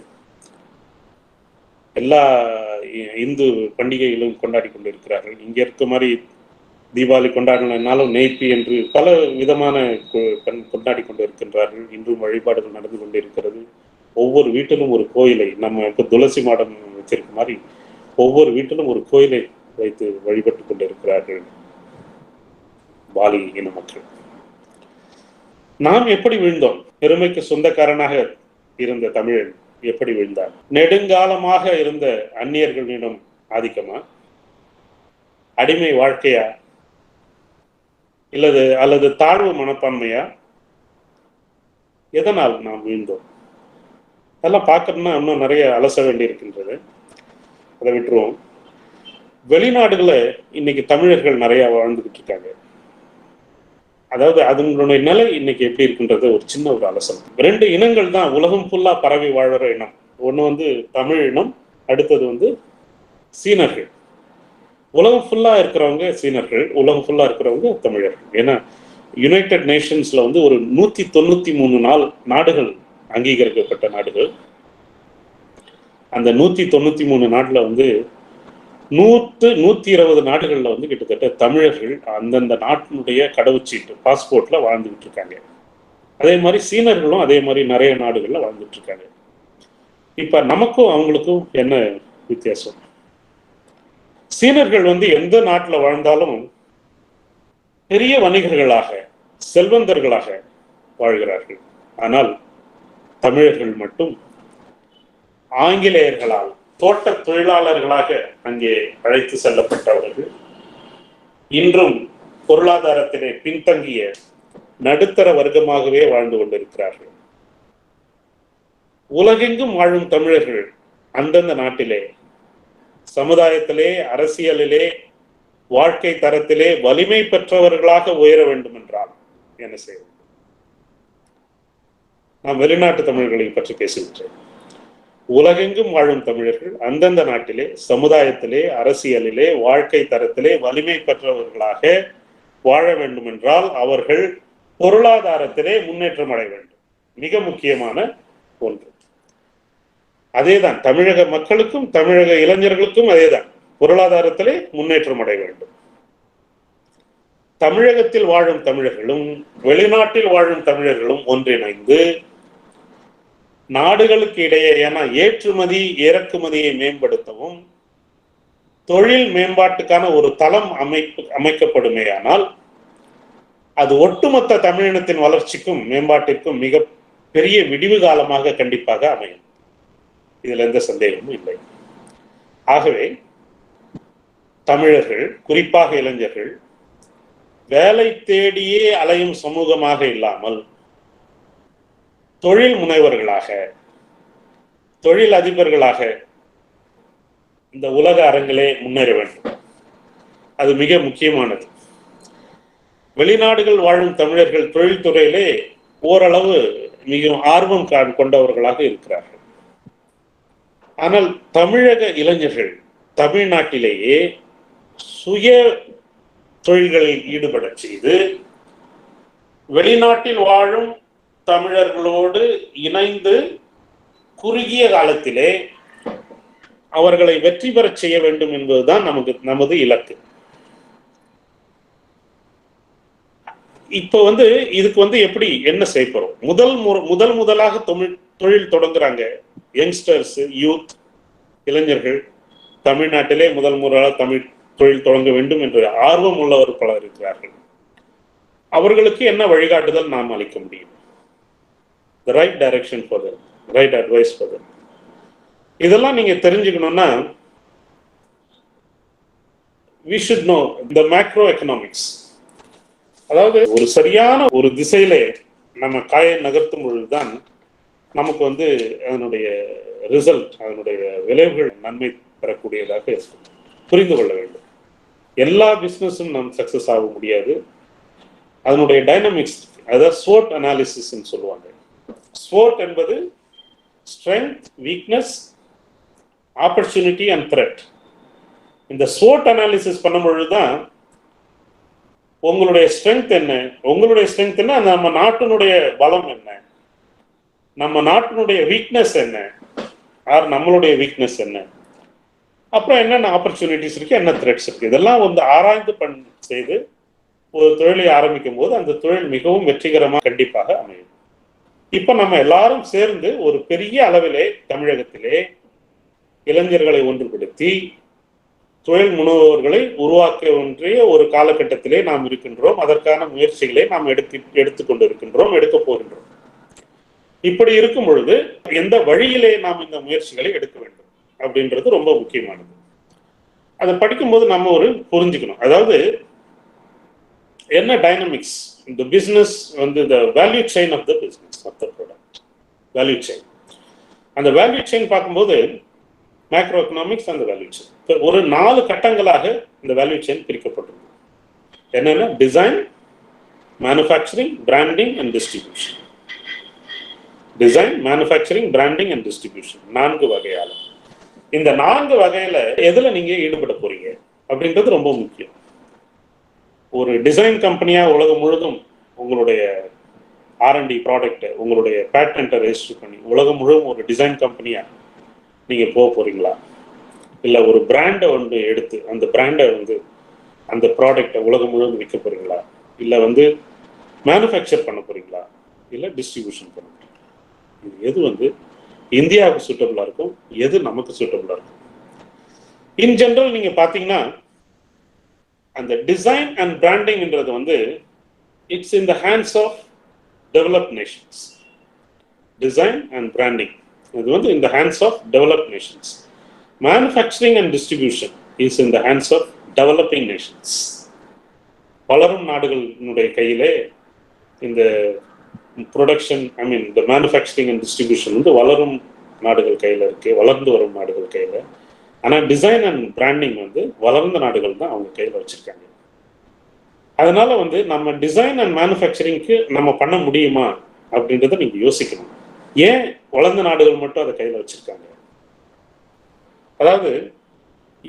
எல்லா இந்து பண்டிகைகளும் கொண்டாடி கொண்டு இருக்கிறார்கள். இங்க இருக்க மாதிரி தீபாவளி கொண்டாடினாலும் நெய்ப்பி என்று பல விதமான கொண்டாடி கொண்டு இருக்கின்றார்கள். இன்றும் வழிபாடுகள் நடந்து கொண்டு இருக்கிறது. ஒவ்வொரு வீட்டிலும் ஒரு கோயிலை, நம்ம இப்போ துளசி மாடம் வச்சிருக்க மாதிரி ஒவ்வொரு வீட்டிலும் ஒரு கோயிலை வைத்து வழிபட்டு கொண்டு இருக்கிறார்கள் பாலி இன மக்கள். நாம் எப்படி வீழ்ந்தோம்? பெருமைக்கு சொந்தக்காரனாக இருந்த தமிழன் எப்படி வீழ்ந்தார்? நெடுங்காலமாக இருந்த அந்நியர்களிடம் ஆதிக்கமா, அடிமை வாழ்க்கையா, அல்லது தாழ்வு மனப்பான்மையா? எதனால் நாம் வீழ்ந்தோம்? அதெல்லாம் பார்க்கணும்னா இன்னும் நிறைய அலச வேண்டி இருக்கின்றது. அதை விட்டுருவோம். வெளிநாடுகளை இன்னைக்கு தமிழர்கள் நிறைய வாழ்ந்துகிட்டு இருக்காங்க. அதாவது அதனுடைய நிலை இன்னைக்கு எப்படி இருக்குன்றது ஒரு சின்ன ஒரு அலசல். 2 இனங்கள் தான் உலகம் ஃபுல்லா பரவி வாழற இனம். ஒண்ணு வந்து தமிழ் இனம், அடுத்தது வந்து சீனர்கள். உலகம் ஃபுல்லா இருக்கிறவங்க சீனர்கள், உலகம் ஃபுல்லா இருக்கிறவங்க தமிழர்கள். ஏன்னா யுனைடெட் நேஷன்ஸ்ல வந்து ஒரு 193 நாடுகள் அங்கீகரிக்கப்பட்ட நாடுகள். அந்த 193 நாட்டுல வந்து 120 நாடுகள்ல வந்து கிட்டத்தட்ட தமிழர்கள் அந்தந்த நாட்டினுடைய கடவுச்சீட்டு பாஸ்போர்ட்ல வாழ்ந்துகிட்டு இருக்காங்க. அதே மாதிரி சீனர்களும் அதே மாதிரி நிறைய நாடுகள்ல வாழ்ந்துட்டு இருக்காங்க. இப்ப நமக்கும் அவங்களுக்கும் என்ன வித்தியாசம்? சீனர்கள் வந்து எந்த நாட்டில் வாழ்ந்தாலும் பெரிய வணிகர்களாக, செல்வந்தர்களாக, வாழ்கிறார்கள். ஆனால் தமிழர்கள் மட்டும் ஆங்கிலேயர்களால் தோட்ட தொழிலாளர்களாக அங்கே அழைத்து செல்லப்பட்டவர்கள் இன்றும் பொருளாதாரத்திலே பின்தங்கிய நடுத்தர வர்க்கமாகவே வாழ்ந்து கொண்டிருக்கிறார்கள். உலகெங்கும் வாழும் தமிழர்கள் அந்தந்த நாட்டிலே சமுதாயத்திலே, அரசியலிலே, வாழ்க்கை தரத்திலே வலிமை பெற்றவர்களாக உயர வேண்டும் என்றால் என்ன செய்ய வேண்டும்? நான் வெளிநாட்டு தமிழர்களை பற்றி பேசுகின்றேன். உலகெங்கும் வாழும் தமிழர்கள் அந்தந்த நாட்டிலே சமுதாயத்திலே, அரசியலிலே, வாழ்க்கை தரத்திலே வலிமை பெற்றவர்களாக வாழ வேண்டும் என்றால் அவர்கள் பொருளாதாரத்திலே முன்னேற்றம் அடைய வேண்டும். மிக முக்கியமான ஒன்று. அதேதான் தமிழக மக்களுக்கும் தமிழக இளைஞர்களுக்கும் அதேதான், பொருளாதாரத்திலே முன்னேற்றம் அடைய வேண்டும். தமிழகத்தில் வாழும் தமிழர்களும் வெளிநாட்டில் வாழும் தமிழர்களும் ஒன்றிணைந்து நாடுகளுக்கு இடையேயான ஏற்றுமதி இறக்குமதியை மேம்படுத்தவும் தொழில் மேம்பாட்டுக்கான ஒரு தளம் அமைக்கப்படுமேயானால் அது ஒட்டுமொத்த தமிழினத்தின் வளர்ச்சிக்கும் மேம்பாட்டிற்கும் மிக பெரிய விடிவு காலமாக கண்டிப்பாக அமையும். இதில் எந்த சந்தேகமும் இல்லை. ஆகவே தமிழர்கள், குறிப்பாக இளைஞர்கள், வேலை தேடியே அலையும் சமூகமாக இல்லாமல் தொழில் முனைவர்களாக, தொழில் அதிபர்களாக இந்த உலக அரங்கிலே முன்னேற வேண்டும். அது மிக முக்கியமானது. வெளிநாடுகள் வாழும் தமிழர்கள் தொழில்துறையிலே ஓரளவு மிகவும் ஆர்வம் கொண்டவர்களாக இருக்கிறார்கள். ஆனால் தமிழக இளைஞர்கள் தமிழ்நாட்டிலேயே சுய தொழில்களில் ஈடுபட செய்து வெளிநாட்டில் வாழும் தமிழர்களோடு இணைந்து குறுகிய காலத்திலே அவர்களை வெற்றி பெறச் செய்ய வேண்டும் என்பதுதான் நமது இலக்கு. இப்ப இதுக்கு எப்படி என்ன செய்ய போறோம்? முதலாக தொழில் தொடங்குறாங்க யங்ஸ்டர்ஸ், யூத், இளைஞர்கள். தமிழ்நாட்டிலே முதலாக தமிழ் தொழில் தொடங்க வேண்டும் என்ற ஆர்வம் உள்ளவர் பலர் இருக்கிறார்கள். அவர்களுக்கு என்ன வழிகாட்டுதல் நாம் அளிக்க முடியும்? The right direction for them, right advice for them. இதெல்லாம் நீங்க தெரிஞ்சுக்கணும்னா we should know the macro economics. அதாவது ஒரு சரியான ஒரு திசையிலே நம்ம காயை நகர்த்தும் பொழுதுதான் நமக்கு அதனுடைய ரிசல்ட், அதனுடைய விளைவுகள் நன்மை பெறக்கூடியதாக இருக்கும். புரிந்து கொள்ள வேண்டும். எல்லா பிஸ்னஸும் நம் சக்சஸ் ஆக முடியாது. அதனுடைய டைனமிக்ஸ், அதாவது SWOT அனாலிசிஸ் சொல்லுவாங்க. SWOT என்பது strength, weakness, opportunity and thread. இந்த SWOT அனாலிசிஸ் பண்ணும் பொழுதுதான் உங்களுடைய ஸ்ட்ரென்த் என்ன, நம்ம நாட்டினுடைய பலம் என்ன, நம்ம நாட்டினுடைய வீக்னஸ் என்ன, நம்மளுடைய வீக்னஸ் என்ன, அப்புறம் என்னென்ன ஆப்பர்ச்சுனிட்டிஸ் இருக்கு, என்ன த்ரெட்ஸ் இருக்கு, இதெல்லாம் ஆராய்ந்து செய்து ஒரு தொழிலை ஆரம்பிக்கும் போது அந்த தொழில் மிகவும் வெற்றிகரமாக கண்டிப்பாக அமையும். இப்ப நம்ம எல்லாரும் சேர்ந்து ஒரு பெரிய அளவிலே தமிழகத்திலே இளைஞர்களை ஒன்றுபடுத்தி தொழில் முனைவோர்களை உருவாக்க ஒன்றிய ஒரு காலகட்டத்திலே நாம் இருக்கின்றோம். அதற்கான முயற்சிகளை நாம் எடுக்க போகின்றோம். இப்படி இருக்கும் பொழுது எந்த வழியிலே நாம் இந்த முயற்சிகளை எடுக்க வேண்டும் அப்படின்றது ரொம்ப முக்கியமானது. அதை படிக்கும்போது நம்ம புரிஞ்சுக்கணும். அதாவது என்ன டைனமிக்ஸ் இந்த business the value chain of the business of the product, value chain. அந்த வேல்யூ செயின் பார்க்கும்போது மேக்ரோ எக்கனாமிக்ஸ் அந்த வேல்யூ செயின் ஒரு 4 கட்டங்களாக இந்த வேல்யூ செயின் பிரிக்கப்பட்டிருக்கு. என்னென்ன? Design, manufacturing, branding and distribution. Design, manufacturing, branding and distribution 4 வகையால. இந்த 4 வகையில எதுல நீங்க ஈடுபட போறீங்க அப்படின்றது ரொம்ப முக்கியம். ஒரு டிசைன் கம்பெனியா உலகம் முழுதும் உங்களுடைய R&D ப்ராடக்ட், உங்களுடைய பேட்டன்ட்டை ரெஜிஸ்டர் பண்ணி உலகம் முழுவதும் ஒரு டிசைன் கம்பெனியா நீங்க போக போறீங்களா? இல்ல ஒரு பிராண்டை எடுத்து அந்த பிராண்டை அந்த ப்ராடக்டை உலகம் முழுவதும் விற்க போறீங்களா? இல்ல மேனுஃபேக்சர் பண்ண போறீங்களா? இல்ல டிஸ்ட்ரிபியூஷன் பண்ண போறீங்களா? இது எது இந்தியாவுக்கு சூட்டபிளா இருக்கும், எது நமக்கு சூட்டபிளா இருக்கும்? இன் ஜெனரல் நீங்க பாத்தீங்கன்னா அந்த டிசைன் அண்ட் பிராண்டிங்ன்றது it's in the hands of developed nations. Design and branding. இது வந்து in the hands of developed nations. Manufacturing and distribution is in the hands of developing nations. வளரும் நாடுகளினுடைய கையிலே இந்த ப்ரொடக்ஷன், இந்த மேனுஃபேக்சரிங் அண்ட் டிஸ்ட்ரிபியூஷன் வந்து வளரும் நாடுகள் கையில் இருக்கு, வளர்ந்து வரும் நாடுகள் கையில். ஆனால் டிசைன் அண்ட் பிராண்டிங் வந்து வளர்ந்த நாடுகள் தான் அவங்க கையில் வச்சிருக்காங்க. அதனால வந்து நம்ம டிசைன் அண்ட் மேனுஃபேக்சரிங்க்கு நம்ம பண்ண முடியுமா அப்படின்றத நீங்க யோசிக்கணும். ஏன் வளர்ந்த நாடுகள் மட்டும் அதை கையில் வச்சிருக்காங்க? அதாவது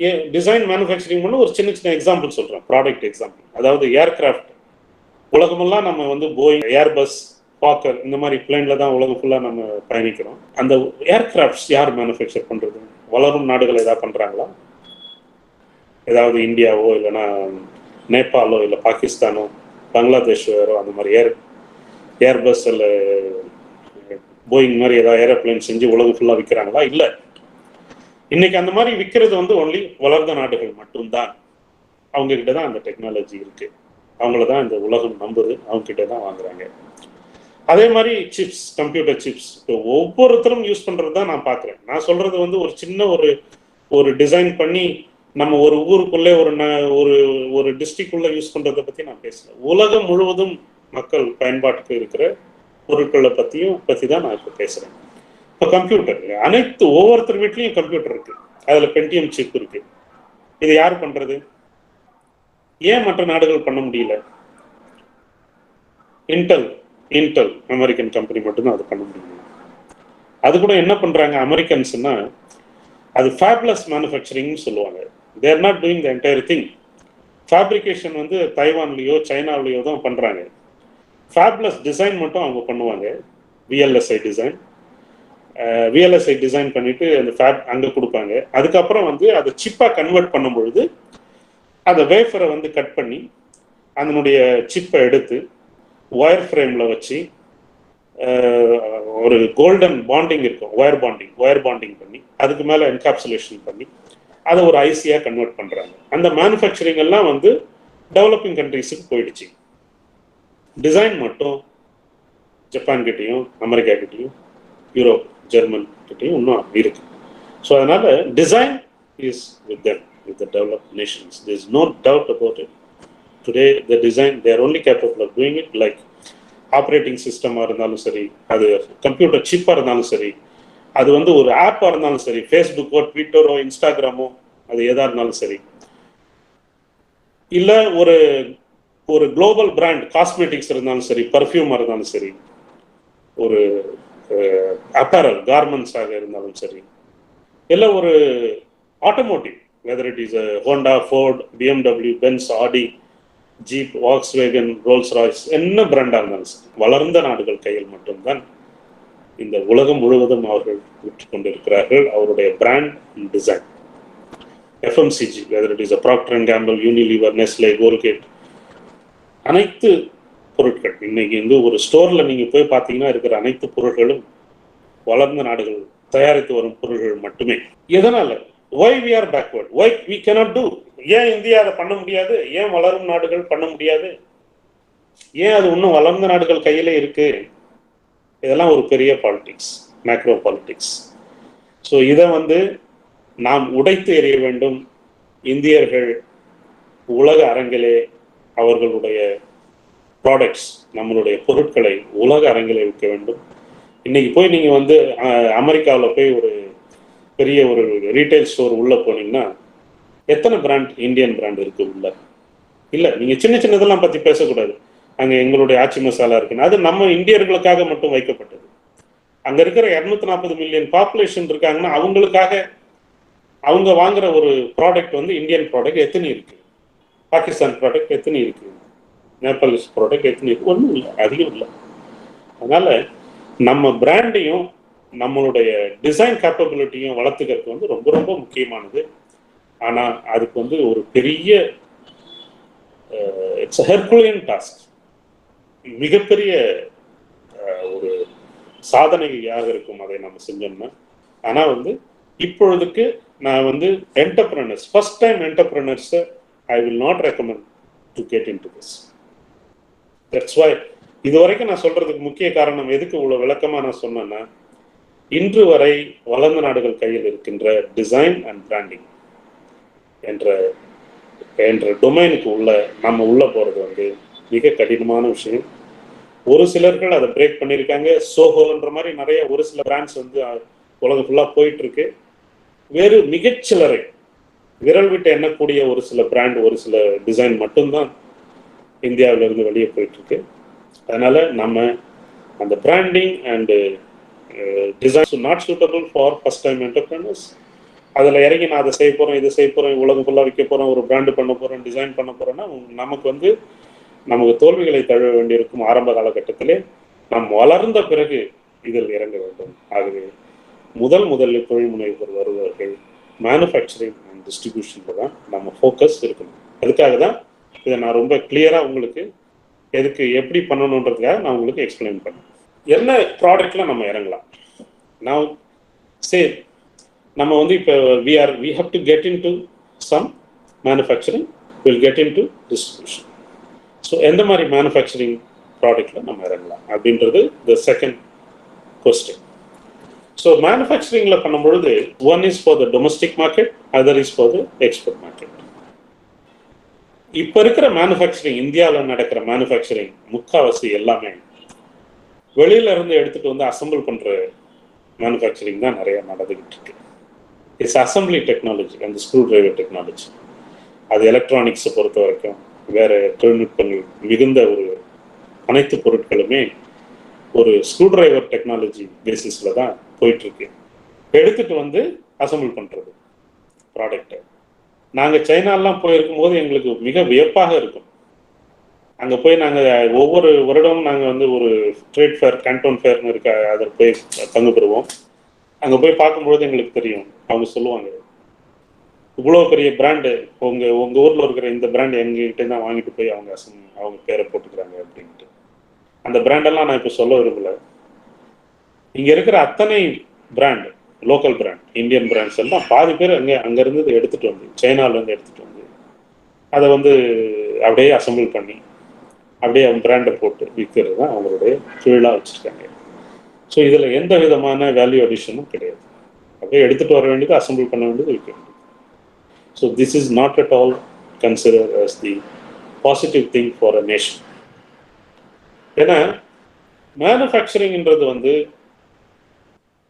ஏன் டிசைன் மேனுஃபேக்சரிங் பண்ண ஒரு சின்ன சின்ன எக்ஸாம்பிள் சொல்றேன், ப்ராடக்ட் எக்ஸாம்பிள். அதாவது ஏர்கிராஃப்ட், உலகமெல்லாம் நம்ம வந்து போயிங், ஏர்பஸ், பாக்கர் இந்த மாதிரி பிளேன்ல தான் உலகம் ஃபுல்லா நம்ம பயணிக்கிறோம். அந்த ஏர்கிராஃப்ட்ஸ் யார் மேனுஃபேக்சர் பண்றது? வளரும் நாடுகள் ஏதாவது பண்றாங்களா? ஏதாவது இந்தியாவோ இல்லைன்னா நேபாளோ இல்லை பாகிஸ்தானோ பங்களாதேஷோ அந்த மாதிரி ஏர்பஸ் இல்லை போயிங் மாதிரி ஏதாவது ஏரோப்ளைன் செஞ்சு உலகம் ஃபுல்லாக விற்கிறாங்களா? இல்லை. இன்னைக்கு அந்த மாதிரி விற்கிறது வந்து ஒன்லி வளர்ந்த நாடுகள் மட்டும்தான். அவங்க கிட்ட தான் அந்த டெக்னாலஜி இருக்கு, அவங்கள தான் இந்த உலகம் நம்புது, அவங்க கிட்ட தான் வாங்குறாங்க. அதே மாதிரி சிப்ஸ், கம்ப்யூட்டர் சிப்ஸ் ஒவ்வொருத்தரும் யூஸ் பண்றது தான் நான் பார்க்குறேன். நான் சொல்றது வந்து ஒரு சின்ன ஒரு டிசைன் பண்ணி நம்ம ஒரு ஊருக்குள்ளே ஒரு டிஸ்ட்ரிக்டுள்ள யூஸ் பண்றதை பத்தி நான் பேசல. உலகம் முழுவதும் மக்கள் பயன்பாட்டுக்கு இருக்கிற பொருட்களை பத்தி தான் நான் இப்போ பேசுறேன். இப்போ கம்ப்யூட்டர், அனைத்து ஒவ்வொருத்தர் வீட்லையும் கம்ப்யூட்டர் இருக்கு, அதுல பென்டியம் சிப் இருக்கு. இது யார் பண்றது? ஏன் மற்ற நாடுகள் பண்ண முடியல? இன்டெல் அமெரிக்கன் கம்பெனி மட்டும்தான் அது பண்ண முடியும். அது கூட என்ன பண்றாங்க அமெரிக்கன்ஸ்னா, அது ஃபேப்லெஸ் மேனுஃபேக்சரிங் சொல்லுவாங்க. they are not doing the entire thing. Fabrication வந்து தைவான்லயோ சைனாவிலையோ தான் பண்றாங்க. ஃபேப்லெஸ் டிசைன் மட்டும் அவங்க பண்ணுவாங்க. விஎல்எஸ்ஐ டிசைன் பண்ணிட்டு அந்த ஃபேப் அங்கே கொடுப்பாங்க. அதுக்கப்புறம் வந்து அதை சிப்பாக கன்வெர்ட் பண்ணும் பொழுது அதை வேஃபரை வந்து கட் பண்ணி அதனுடைய சிப்பை எடுத்து ஒயர் ஃப்ரேமில் வச்சு ஒரு கோல்டன் பாண்டிங் இருக்கும், ஒயர் பாண்டிங் பண்ணி அதுக்கு மேலே என்காப்சுலேஷன் பண்ணி அதை ஒரு ஐசியாக கன்வெர்ட் பண்ணுறாங்க. அந்த மேனுஃபேக்சரிங் எல்லாம் வந்து டெவலப்பிங் கண்ட்ரீஸுக்கு போயிடுச்சு. டிசைன் மட்டும் ஜப்பான் கிட்டையும் அமெரிக்கா கிட்டையும் யூரோப் ஜெர்மன் கிட்டையும் இன்னும் இருக்கு. ஸோ அதனால design is with them, with the developed nations. There is no doubt about it. Today the design, they are only capable of doing it. Like operating சிஸ்டமாக இருந்தாலும் சரி, அது கம்ப்யூட்டர் சிப்பாக இருந்தாலும் சரி, அது வந்து ஒரு ஆப்பாக இருந்தாலும் சரி, ஃபேஸ்புக்கோ ட்விட்டரோ இன்ஸ்டாகிராமோ அது எதாக இருந்தாலும் சரி, இல்லை ஒரு குளோபல் பிராண்ட் காஸ்மெட்டிக்ஸ் இருந்தாலும் சரி, பர்ஃப்யூமாக இருந்தாலும் சரி, ஒரு அப்பேரல் கார்மெண்ட்ஸாக இருந்தாலும் சரி, இல்லை ஒரு automotive, whether it is Honda, Ford, BMW, Benz, Audi, Jeep, Volkswagen, Rolls Royce, என்ன பிராண்டாக இருந்தாலும் சரி, வளர்ந்த நாடுகள் கையில் மட்டும்தான் இந்த உலகம் முழுவதும் அவர்கள் விற்று கொண்டிருக்கிறார்கள் அவருடைய brand and design. FMCG, whether it is Procter and Gamble, Unilever, Nestle, Colgate, அனைத்து பொருட்கள் இன்னைக்கு வந்து ஒரு ஸ்டோர்ல நீங்க போய் பார்த்தீங்கன்னா இருக்கிற அனைத்து பொருட்களும் வளர்ந்த நாடுகள் தயாரித்து வரும் பொருட்கள் மட்டுமே. எதனால? why we are backward, why we cannot do? ஏன் இந்தியா அதை பண்ண முடியாது? ஏன் வளரும் நாடுகள் பண்ண முடியாது? ஏன் அது இன்னும் வளர்ந்த நாடுகள் கையில இருக்கு? இதெல்லாம் ஒரு பெரிய பாலிடிக்ஸ், மேக்ரோ பாலிடிக்ஸ். ஸோ இதை வந்து நாம் உடைத்து எறிய வேண்டும். இந்தியர்கள் உலக அரங்கிலே அவர்களுடைய ப்ராடக்ட்ஸ், நம்மளுடைய பொருட்களை உலக அரங்கிலே விற்க வேண்டும். இன்னைக்கு போய் நீங்க வந்து அமெரிக்காவில் போய் ஒரு பெரிய ஒரு ரீட்டைல் ஸ்டோர் உள்ள போனீங்கன்னா எத்தனை பிராண்ட், இந்தியன் பிராண்ட் இருக்கு உள்ள? இல்லை, நீங்க சின்ன சின்னதெல்லாம் பத்தி பேசக்கூடாது. அங்க எங்களுடைய ஆச்சி மசாலா இருக்குன்னு, அது நம்ம இந்தியர்களுக்காக மட்டும் வைக்கப்பட்டது. அங்க இருக்கிற 240 மில்லியன் பாப்புலேஷன் இருக்காங்கன்னா அவங்களுக்காக அவங்க வாங்குற ஒரு ப்ராடக்ட் வந்து இந்தியன் ப்ராடக்ட் எத்தனை இருக்கு? பாகிஸ்தான் ப்ராடக்ட் எத்தனை இருக்கு? நேபாளிஸ் ப்ராடக்ட் எத்தனை இருக்கு? ஒன்றும் இல்லை, அதிகம் இல்லை. அதனால நம்ம பிராண்டையும் நம்மளுடைய டிசைன் கேப்பபிலிட்டியும் வளர்த்துக்கிறதுக்கு வந்து ரொம்ப ரொம்ப முக்கியமானது. ஆனால் அதுக்கு வந்து ஒரு பெரிய இட்ஸ் ஹெர்குலியன் டாஸ்க், மிகப்பெரிய ஒரு சாதனையாக இருக்கும் அதை நம்ம செஞ்சோம்னா. ஆனால் வந்து இப்பொழுதுக்கு நான் வந்து entrepreneurs, first time entrepreneurs I will not recommend to get into this. That's why இது வரைக்கும் நான் சொல்றதுக்கு முக்கிய காரணம் எதுக்கு இவ்வளவு விளக்கமா நான் சொன்னேன்னா, இன்று வரை வளர்ந்த நாடுகள் கையில் இருக்கின்ற டிசைன் அண்ட் பிராண்டிங் என்ற டொமைனுக்கு நம்ம உள்ள போறது வந்து மிக கடினமான விஷயம். ஒரு சிலர்கள் அதை பிரேக் பண்ணியிருக்காங்க. சோஹோன்ற மாதிரி நிறைய ஒரு சில பிராண்ட்ஸ் வந்து உலகம் ஃபுல்லா போயிட்டு இருக்கு. வேறு மிகச்சிலரை விரல் விட்டு எண்ணக்கூடிய ஒரு சில பிராண்ட், ஒரு சில டிசைன் மட்டும்தான் இந்தியாவிலிருந்து வெளியே போயிட்டு இருக்கு. அதனால நம்ம அந்த branding and designs not suitable for first time entrepreneurs. அதில் இறங்கி நான் அதை செய்ய போகிறேன், இதை செய்ய போகிறேன், உலகம் ஃபுல்லாக விற்க போகிறேன், ஒரு பிராண்டு பண்ண போகிறேன், டிசைன் பண்ண போகிறேன்னா நமக்கு தோல்விகளை தழுவ வேண்டியிருக்கும். ஆரம்ப காலகட்டத்திலே நாம் வளர்ந்த பிறகு இதில் இறங்க வேண்டும். ஆகவே முதலில் தொழில் முனைவர் வருபவர்கள் மேனுஃபேக்சரிங் அண்ட் டிஸ்ட்ரிபியூஷனில் தான் நம்ம ஃபோக்கஸ் இருக்கணும். அதுக்காக தான் இதை நான் ரொம்ப கிளியராக உங்களுக்கு எதுக்கு எப்படி பண்ணணுன்றதுக்காக நான் உங்களுக்கு எக்ஸ்பிளைன் பண்ணேன். என்ன ப்ராடக்ட்ல நம்ம இறங்கலாம். நான் நம்ம வந்து இப்போ we have to get into some manufacturing, we'll get into distribution. So எந்த மாதிரி மேனுஃபேக்சரிங் ப்ராடக்ட்ல நம்ம இறங்கலாம் அப்படின்றது த செகண்ட் கொஸ்டின். ஸோ மேனுஃபேக்சரிங்ல பண்ணும்பொழுது one is for the domestic market, other is for the export market. இப்போ இருக்கிற மேனுஃபேக்சரிங், இந்தியாவில் நடக்கிற மேனுஃபேக்சரிங் முக்காவாசி எல்லாமே வெளியில இருந்து எடுத்துட்டு வந்து அசம்பிள் பண்ற மேனுஃபேக்சரிங் தான் நிறைய நடந்துகிட்டு இருக்கு. It's assembly technology and screw driver technology. அது எலக்ட்ரானிக்ஸை பொறுத்த வரைக்கும் வேற தொழில்நுட்பங்கள் மிகுந்த அனைத்து பொருட்களுமே ஒரு ஸ்க்ரூ டிரைவர் டெக்னாலஜி பேசிஸ்ல தான் போயிட்டு இருக்கு. எடுத்துட்டு வந்து அசம்பிள் பண்றது ப்ராடக்டை. நாங்கள் சைனாலாம் போயிருக்கும் போது எங்களுக்கு மிக வியப்பாக இருக்கும். அங்கே போய் நாங்கள் ஒவ்வொரு வருடமும் நாங்கள் வந்து ஒரு ட்ரேட் ஃபேர், கேண்டோன் ஃபேர்னு இருக்க, அதில் போய் பங்கு பெறுவோம். அங்கே போய் பார்க்கும்பொழுது எங்களுக்கு தெரியும். அவங்க சொல்லுவாங்க, இவ்வளோ பெரிய பிராண்டு உங்கள் ஊரில் இருக்கிற இந்த பிராண்டு எங்ககிட்ட தான் வாங்கிட்டு போய் அவங்க பேரை போட்டுக்கிறாங்க அப்படின்ட்டு. அந்த பிராண்டெல்லாம் நான் இப்போ சொல்ல விரும்பல. இங்கே இருக்கிற அத்தனை brand, local brand, Indian brands எல்லாம் பாதி பேர் அங்கேருந்து எடுத்துகிட்டு வந்து, சைனாவிலேருந்து எடுத்துகிட்டு வந்து அதை வந்து அப்படியே அசம்பிள் பண்ணி அப்படியே அவங்க பிராண்டை போட்டு விற்கிறது தான் அவங்களுடைய தொழிலாக வச்சுருக்காங்க. ஸோ இதில் எந்த விதமான வேல்யூ அடிஷனும் கிடையாது. அப்படியே எடுத்துகிட்டு வர வேண்டியது, அசம்பிள் பண்ண வேண்டியது, விற்க வேண்டியது. So this is not at all consider as the positive thing for a nation. ஏன்னா மேனுஃபேக்சரிங்ன்றது வந்து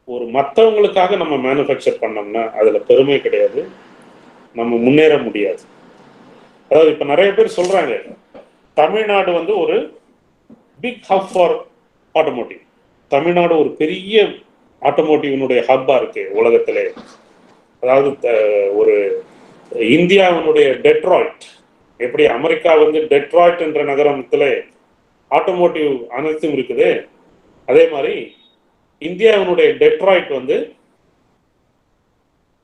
ஒரு மற்றவங்களுக்காக நம்ம மேனுஃபேக்சர் பண்ணோம்னா அதில் பெருமை கிடையாது, நம்ம முன்னேற முடியாது. அதாவது இப்போ நிறைய பேர் சொல்கிறாங்க, தமிழ்நாடு வந்து ஒரு big hub for automotive. Tamil Nadu ஒரு பெரிய ஆட்டோமோட்டிவ்னுடைய ஹப்பாக இருக்கு உலகத்திலே. அதாவது ஒரு இந்தியாவினுடைய டெட்ராய்ட், எப்படி அமெரிக்கா வந்து டெட்ராய்ட் என்ற நகரத்தில் ஆட்டோமோட்டிவ் அனைத்தும் இருக்குது, அதே மாதிரி இந்தியாவினுடைய டெட்ராய்ட் வந்து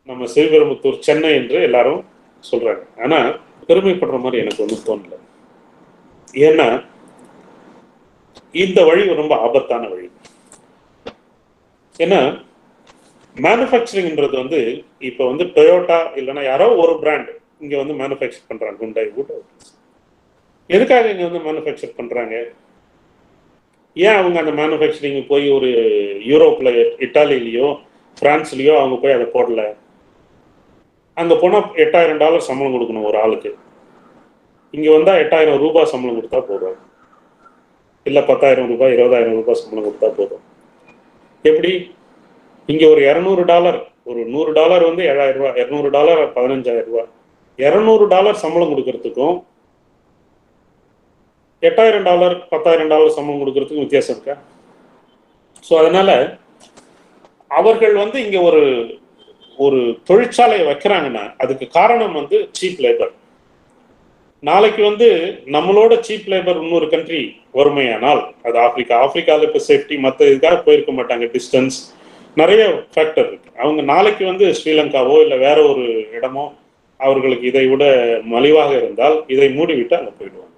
நம்ம ஸ்ரீபெரும்புத்தூர், சென்னை என்று எல்லாரும் சொல்றாங்க. ஆனா பெருமைப்படுற மாதிரி எனக்கு ஒன்றும் தோணல. ஏன்னா இந்த வழி ரொம்ப ஆபத்தான வழி. ஏன்னா மேனுஃபேக்சரிங்ன்றது வந்து இப்போ வந்து டொயோட்டா இல்லைன்னா யாரோ ஒரு பிராண்ட் இங்க வந்து மேனுஃபேக்சர் பண்றாங்க, குண்டாய் எதுக்காக இங்க வந்து மேனுஃபேக்சர் பண்றாங்க? ஏன் அவங்க அந்த மேனுஃபேக்சரிங் போய் ஒரு யூரோப்ல, இட்டாலியிலையோ பிரான்ஸ்லயோ அவங்க போய் அதை போடல? அங்க போனா $8,000 சம்பளம் கொடுக்கணும் ஒரு ஆளுக்கு. இங்க வந்தா $8,000 சம்பளம் கொடுத்தா போதும், இல்ல $10,000 $20,000 சம்பளம் கொடுத்தா போதும். எப்படி இங்க ஒரு $200, ஒரு $100 வந்து $7,000, $200 $15,000. $200 சம்பளம் கொடுக்கறதுக்கும் $8,000 $10,000 சம்பளம் கொடுக்கறதுக்கும் வித்தியாசம் இருக்கா? ஸோ அதனால அவர்கள் வந்து இங்க ஒரு தொழிற்சாலையை வைக்கிறாங்கன்னா அதுக்கு காரணம் வந்து சீப் லேபர். நாளைக்கு வந்து நம்மளோட சீப் லேபர் இன்னொரு கண்ட்ரி வறுமையானால், அது ஆப்பிரிக்காவில் இப்போ சேஃப்டி மற்ற இதுக்காக போயிருக்க மாட்டாங்க, டிஸ்டன்ஸ், நிறைய ஃபேக்டர் இருக்கு. அவங்க நாளைக்கு வந்து ஸ்ரீலங்காவோ இல்லை வேற ஒரு இடமோ அவர்களுக்கு இதை விட மலிவாக இருந்தால் இதை மூடிவிட்டு அங்கே போயிடுவாங்க.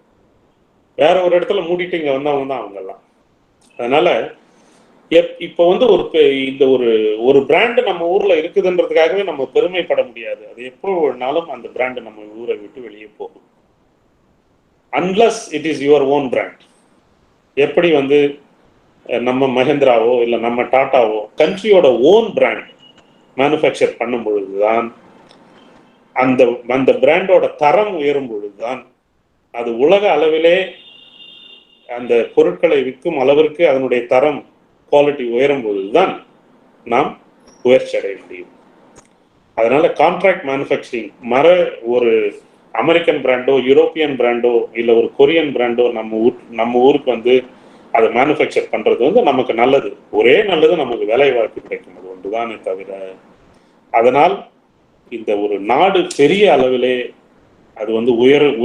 வேற ஒரு இடத்துல மூடிட்டு இங்கே வந்தவங்க தான் அவங்கெல்லாம். அதனால இப்போ வந்து இந்த ஒரு பிராண்டு நம்ம ஊர்ல இருக்குதுன்றதுக்காகவே நம்ம பெருமைப்பட முடியாது. அது எப்போ வேணாலும் அந்த பிராண்டு நம்ம ஊரை விட்டு வெளியே போகும். Unless it is your own brand. எப்படி வந்து நம்ம மஹேந்திராவோ இல்லை நம்ம டாட்டாவோ கண்ட்ரியோட ஓன் பிராண்ட் மேனுஃபேக்சர் பண்ணும் பொழுதுதான் அந்த அந்த பிராண்டோட தரம் உயரும் பொழுதுதான் அது உலக அளவிலே அந்த பொருட்களை விற்கும் அளவிற்கு அதனுடைய தரம் குவாலிட்டி உயரும் பொழுதுதான் நாம் உயர்ச்சி அடைய முடியும். அதனால கான்ட்ராக்ட் மேனுஃபேக்சரிங் ஒரு அமெரிக்கன் பிராண்டோ யூரோப்பியன் பிராண்டோ இல்லை ஒரு கொரியன் பிராண்டோ நம்ம ஊருக்கு வந்து அதை மேனுஃபேக்சர் பண்றது வந்து நமக்கு நல்லது, ஒரே நல்லது நமக்கு வேலை வாய்ப்பு கிடைக்கும், அது ஒன்றுதானே தவிர அதனால் இந்த ஒரு நாடு பெரிய அளவிலே அது வந்து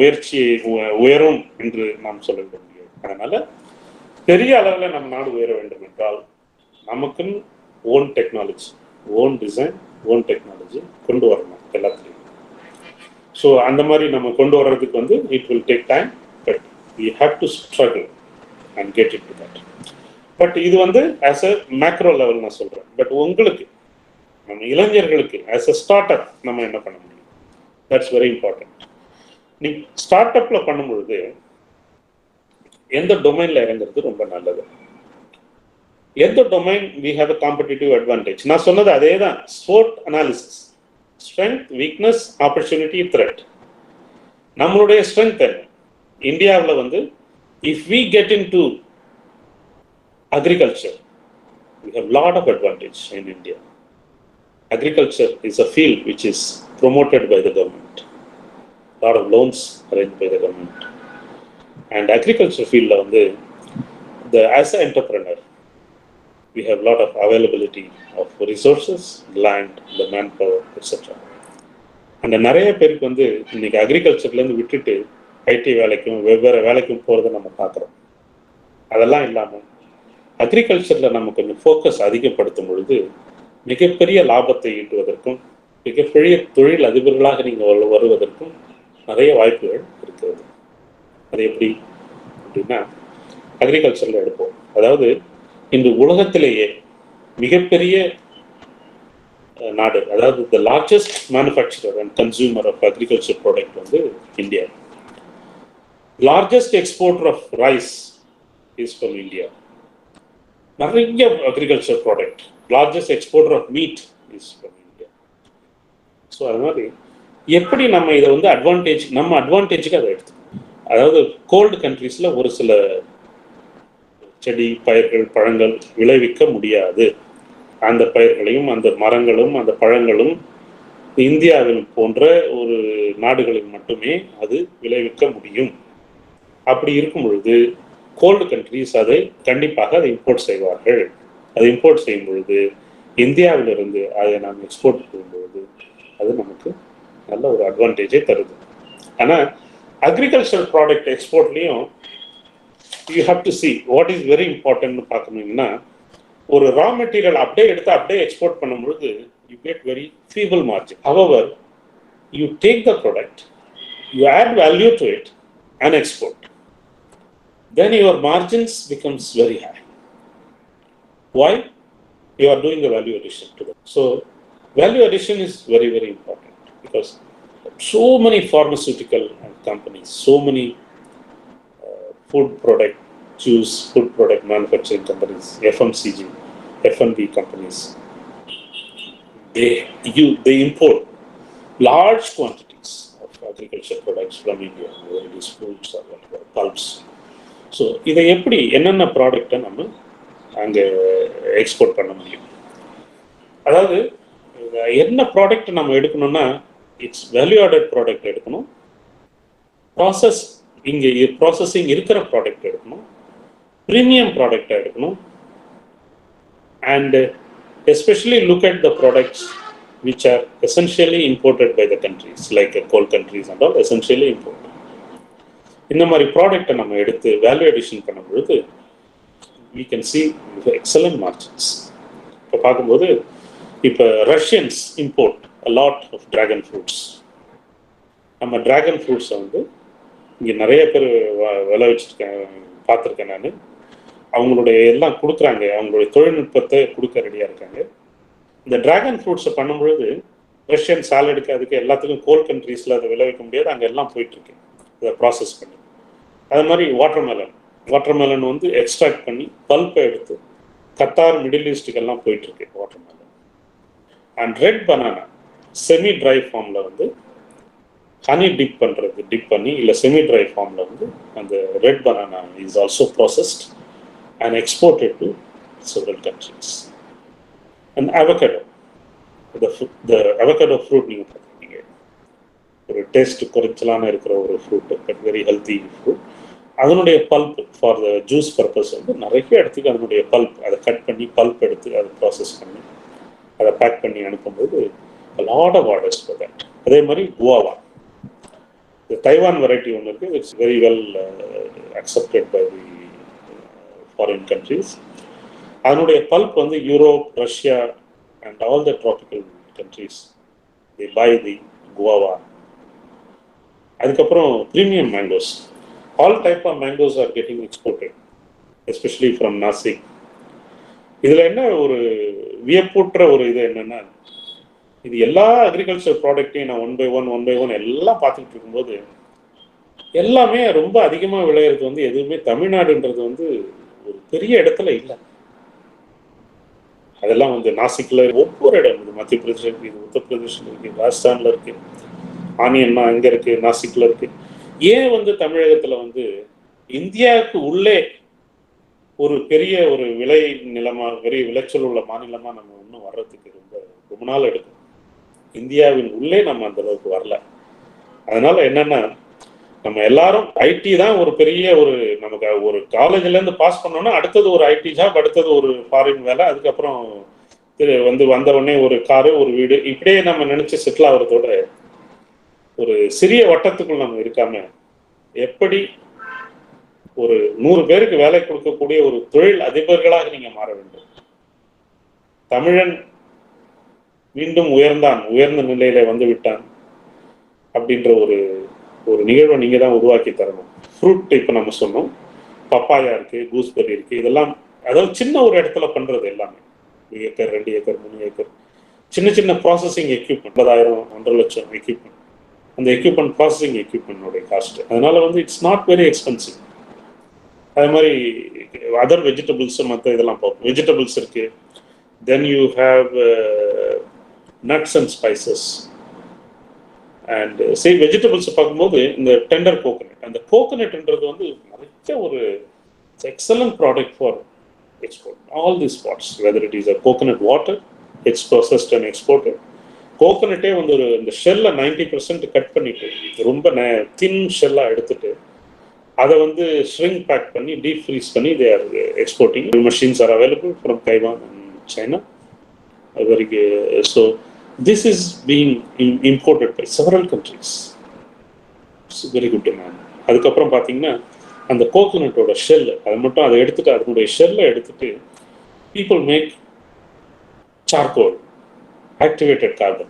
உயர்ச்சியை உயரும் என்று நாம் சொல்ல முடியாது. அதனால பெரிய அளவில் நம்ம நாடு உயர வேண்டும் என்றால் நமக்குன்னு own technology, own design, own technology கொண்டு வரணும் எல்லாத்துலேயும். ஸோ அந்த மாதிரி நம்ம கொண்டு வர்றதுக்கு வந்து it will take time, but we have to struggle and get it to that. But இது வந்து ஆஸ் அ மேக்ரோ லெவல் நான் சொல்கிறேன். பட் உங்களுக்கு நம்ம இளைஞர்களுக்கு ஆஸ் அ ஸ்டார்ட் அப் நம்ம என்ன பண்ண முடியும்? That's very important. நீ ஸ்டார்ட் அப்பில் பண்ணும்பொழுது எந்த டொமைனில் இறங்குறது ரொம்ப நல்லது, எந்த domain we have a competitive advantage. நான் சொன்னது அதே தான், ஸ்வோட் analysis, strength, weakness, opportunity, threat. நம்மளுடைய ஸ்ட்ரென்த் என்ன? இந்தியாவில் வந்து if we get into agriculture we have lot of advantage in India. Agriculture is a field which is promoted by the government. Lot of loans arranged by the government. And agriculture field வந்து as an entrepreneur we have lot of availability of resources, land, the manpower, etc. அந்த நிறைய பேருக்கு வந்து இன்னைக்கு அக்ரிகல்ச்சர்லேருந்து விட்டுட்டு ஐடி வேலைக்கும் வெவ்வேறு வேலைக்கும் போகிறத நம்ம பார்க்குறோம். அதெல்லாம் இல்லாமல் அக்ரிகல்ச்சரில் நம்ம கொஞ்சம் ஃபோக்கஸ் அதிகப்படுத்தும் பொழுது மிகப்பெரிய லாபத்தை ஈட்டுவதற்கும் மிகப்பெரிய தொழில் அதிபர்களாக நீங்கள் வருவதற்கும் நிறைய வாய்ப்புகள் இருக்கிறது. அது எப்படி அப்படின்னா அக்ரிகல்ச்சரில் எடுப்போம். அதாவது இன்று உலகத்திலேயே மிகப்பெரிய நாடு, அதாவது the largest manufacturer and consumer of agriculture product வந்து India. Largest exporter of rice is from India. நிறைய agriculture product. Largest exporter of meat is from India. So அது மாதிரி எப்படி நம்ம இதை வந்து நம்ம அட்வான்டேஜுக்கு அதை எடுத்துக்கணும். அதாவது கோல்டு கண்ட்ரீஸில் ஒரு சில செடி, பயிர்கள், பழங்கள் விளைவிக்க முடியாது. அந்த பயிர்களையும் அந்த மரங்களும் அந்த பழங்களும் இந்தியாவில் போன்ற ஒரு நாடுகளில் மட்டுமே அது விளைவிக்க முடியும். அப்படி இருக்கும் பொழுது கோல்டு கண்ட்ரீஸ் அதை கண்டிப்பாக அதை இம்போர்ட் செய்வார்கள். அதை இம்போர்ட் செய்யும் பொழுது இந்தியாவிலிருந்து அதை நாம் எக்ஸ்போர்ட் பண்ணும்பொழுது அது நமக்கு நல்ல ஒரு அட்வான்டேஜை தருது. ஆனால் அக்ரிகல்ச்சர் ப்ராடக்ட் எக்ஸ்போர்ட்லேயும் you have to see what is very இம்பார்ட்டன்ட்னு பார்க்கணுங்கன்னா, ஒரு ரா மெட்டீரியல் அப்படியே எடுத்து அப்படியே எக்ஸ்போர்ட் பண்ணும்பொழுது you get very feeble margin. However you take the product, you add value to it and export, then your margins becomes very high. Why? You are doing the value addition to them. So value addition is very, very important because so many pharmaceutical companies, so many food product manufacturing companies, FMCG, F&B companies, they import large quantities of agriculture products from India, whether it is fruits or whatever, pulps. So இதை எப்படி என்னென்ன ப்ராடக்டை நம்ம அங்கே எக்ஸ்போர்ட் பண்ண முடியும்? அதாவது என்ன ப்ராடக்ட் நம்ம எடுக்கணும்னா இட்ஸ் வேல்யூ ஆடட் ப்ராடக்ட் எடுக்கணும், ப்ராசஸிங் இருக்கிற ப்ராடக்ட் எடுக்கணும், ப்ரீமியம் ப்ராடக்டை எடுக்கணும், and especially look at the products which are essentially imported by the countries like coal countries and all, essentially imported. இந்த மாதிரி ப்ராடக்டை நம்ம எடுத்து வேல்யூ அடிஷன் பண்ணும் பொழுது we can see excellent margins. இப்போ பார்க்கும்போது இப்போ Russians import a lot of dragon fruits. நம்ம டிராகன் ஃப்ரூட்ஸை வந்து இங்கே நிறைய பேர் விளைவிச்சிருக்கேன், பார்த்துருக்கேன் நான். அவங்களுடைய எல்லாம் கொடுக்குறாங்க, அவங்களுடைய தொழில்நுட்பத்தை கொடுக்க ரெடியாக இருக்காங்க. இந்த டிராகன் ஃப்ரூட்ஸை பண்ணும்பொழுது ரஷ்யன் சாலடுக்கு அதுக்கு எல்லாத்துக்கும் கோல் கண்ட்ரீஸில் அதை விளைவிக்க முடியாது, அங்கே எல்லாம் போயிட்டுருக்கு இதை ப்ராசஸ் பண்ணி. அது மாதிரி வாட்டர்மெலன் வாட்டர்மெலன் வந்து எக்ஸ்ட்ராக்ட் பண்ணி பல்ப்பை எடுத்து கத்தார், மிடில் ஈஸ்ட்டுக்கெல்லாம் போயிட்டு இருக்கு watermelon. And red banana semi try ஃபார்மில் வந்து ஹனி டிப் பண்ணி இல்லை செமி ட்ரை ஃபார்மில் வந்து அந்த red banana is also processed and exported to several countries. And avocado, the avocado fruit நீங்கள் பார்த்துருக்கீங்க, ஒரு டேஸ்ட் குறைச்சலான இருக்கிற ஒரு fruit, but very healthy fruit. அதனுடைய pulp for the juice purpose வந்து நிறைய இடத்துக்கு அதனுடைய பல்ப், அதை கட் பண்ணி பல்ப் எடுத்து அதை ப்ராசஸ் பண்ணி அதை பேக் பண்ணி அனுப்பும்போது lot of orders for that. அதே மாதிரி குவாவா, தைவான் வெரைட்டி ஒன்று இருக்குது, it's very well accepted by the foreign countries. அதனுடைய பல்ப் வந்து Europe, Russia and all the tropical countries, they buy the guava. அதுக்கப்புறம் premium mangoes, all type of mangoes are getting exported, especially from Nasik. இதில் என்ன ஒரு வியப்பூற்ற ஒரு இது என்னன்னா, இது எல்லா அக்ரிகல்ச்சர் ப்ராடக்டையும் நான் ஒன் பை ஒன் எல்லாம் பார்த்துக்கிட்டு இருக்கும்போது எல்லாமே ரொம்ப அதிகமாக விளையிறது வந்து எதுவுமே தமிழ்நாடுன்றது வந்து ஒரு பெரிய இடத்துல இல்லை. அதெல்லாம் வந்து நாசிக்ல ஒவ்வொரு இடம் இருக்குது, மத்திய பிரதேசம் இருக்குது, உத்தரப்பிரதேசம் இருக்குது, ராஜஸ்தான்ல இருக்கு, ஆனியன்னா அங்கே இருக்கு, நாசிக்ல இருக்கு. ஏன் வந்து தமிழகத்துல வந்து இந்தியாவுக்கு உள்ளே ஒரு பெரிய ஒரு விளை நிலமா, பெரிய விளைச்சல் உள்ள மாநிலமா நம்ம இன்னும் வர்றதுக்கு ரொம்ப நாள் எடுக்கும். இந்தியாவின் உள்ளே நம்ம அந்த அளவுக்கு வரல. அதனால என்னன்னா, நம்ம எல்லாரும் ஐடி தான் ஒரு பெரிய ஒரு, நமக்கு ஒரு காலேஜ்ல இருந்து பாஸ் பண்ணோம்னா அடுத்தது ஒரு ஐடி ஜாப், அடுத்தது ஒரு ஃபாரின் வேலை, அதுக்கப்புறம் வந்து வந்த உடனே ஒரு காரு, ஒரு வீடு, இப்படியே நம்ம நினைச்சு செட்டில் ஆகிறதோட ஒரு சிறிய வட்டத்துக்குள் நம்ம இருக்காம எப்படி ஒரு 100 பேருக்கு வேலை கொடுக்கக்கூடிய ஒரு தொழில் அதிபர்களாக நீங்க மாற வேண்டும். தமிழன் மீண்டும் உயர்ந்த நிலையில வந்து விட்டான் அப்படின்ற ஒரு நிகழ்வை நீங்க தான் உருவாக்கி தரணும். ஃப்ரூட் இப்போ நம்ம சொன்னோம், பப்பாயா இருக்கு, கூஸ்பெர்ரி இருக்கு, இதெல்லாம் அதாவது சின்ன ஒரு இடத்துல பண்றது எல்லாமே, 1 ஏக்கர் 2 ஏக்கர் 3 ஏக்கர் சின்ன ப்ராசஸிங் எக்யூப்மெண்ட், 50,000 1.5 லட்சம் எக்யூப்மெண்ட். அந்த எக்யூப்மெண்ட் ப்ராசஸிங் எக்யூப்மெண்டோடைய காஸ்ட், அதனால வந்து இட்ஸ் நாட் வெரி எக்ஸ்பென்சிவ். அதே மாதிரி அதர் வெஜிடபிள்ஸ், மற்ற இதெல்லாம் பார்ப்போம். வெஜிடபிள்ஸ் இருக்கு, then you have nuts and spices. And சரி, வெஜிடபிள்ஸ் பார்க்கும்போது இந்த டெண்டர் கோகனட், அந்த கோகனட்ன்றது வந்து நிறைய ஒரு excellent product for export. All the spots, whether it is a coconut water, it's processed and exported. கோகனட்டே வந்து இந்த ஷெல்லை 90% கட் பண்ணிட்டு, ரொம்ப தின் ஷெல்லாக எடுத்துட்டு அதை வந்து ஷ்ரிங்க் பேக் பண்ணி டீப் ஃப்ரீஸ் பண்ணி they are exporting. machines are available from Taiwan and China. So this is being imported by several countries. It's very good demand. அதுக்கப்புறம் பார்த்தீங்கன்னா அந்த கோகனட்டோட ஷெல், அதை எடுத்துட்டு அதனுடைய ஷெல்லை எடுத்துட்டு people make charcoal, activated carbon.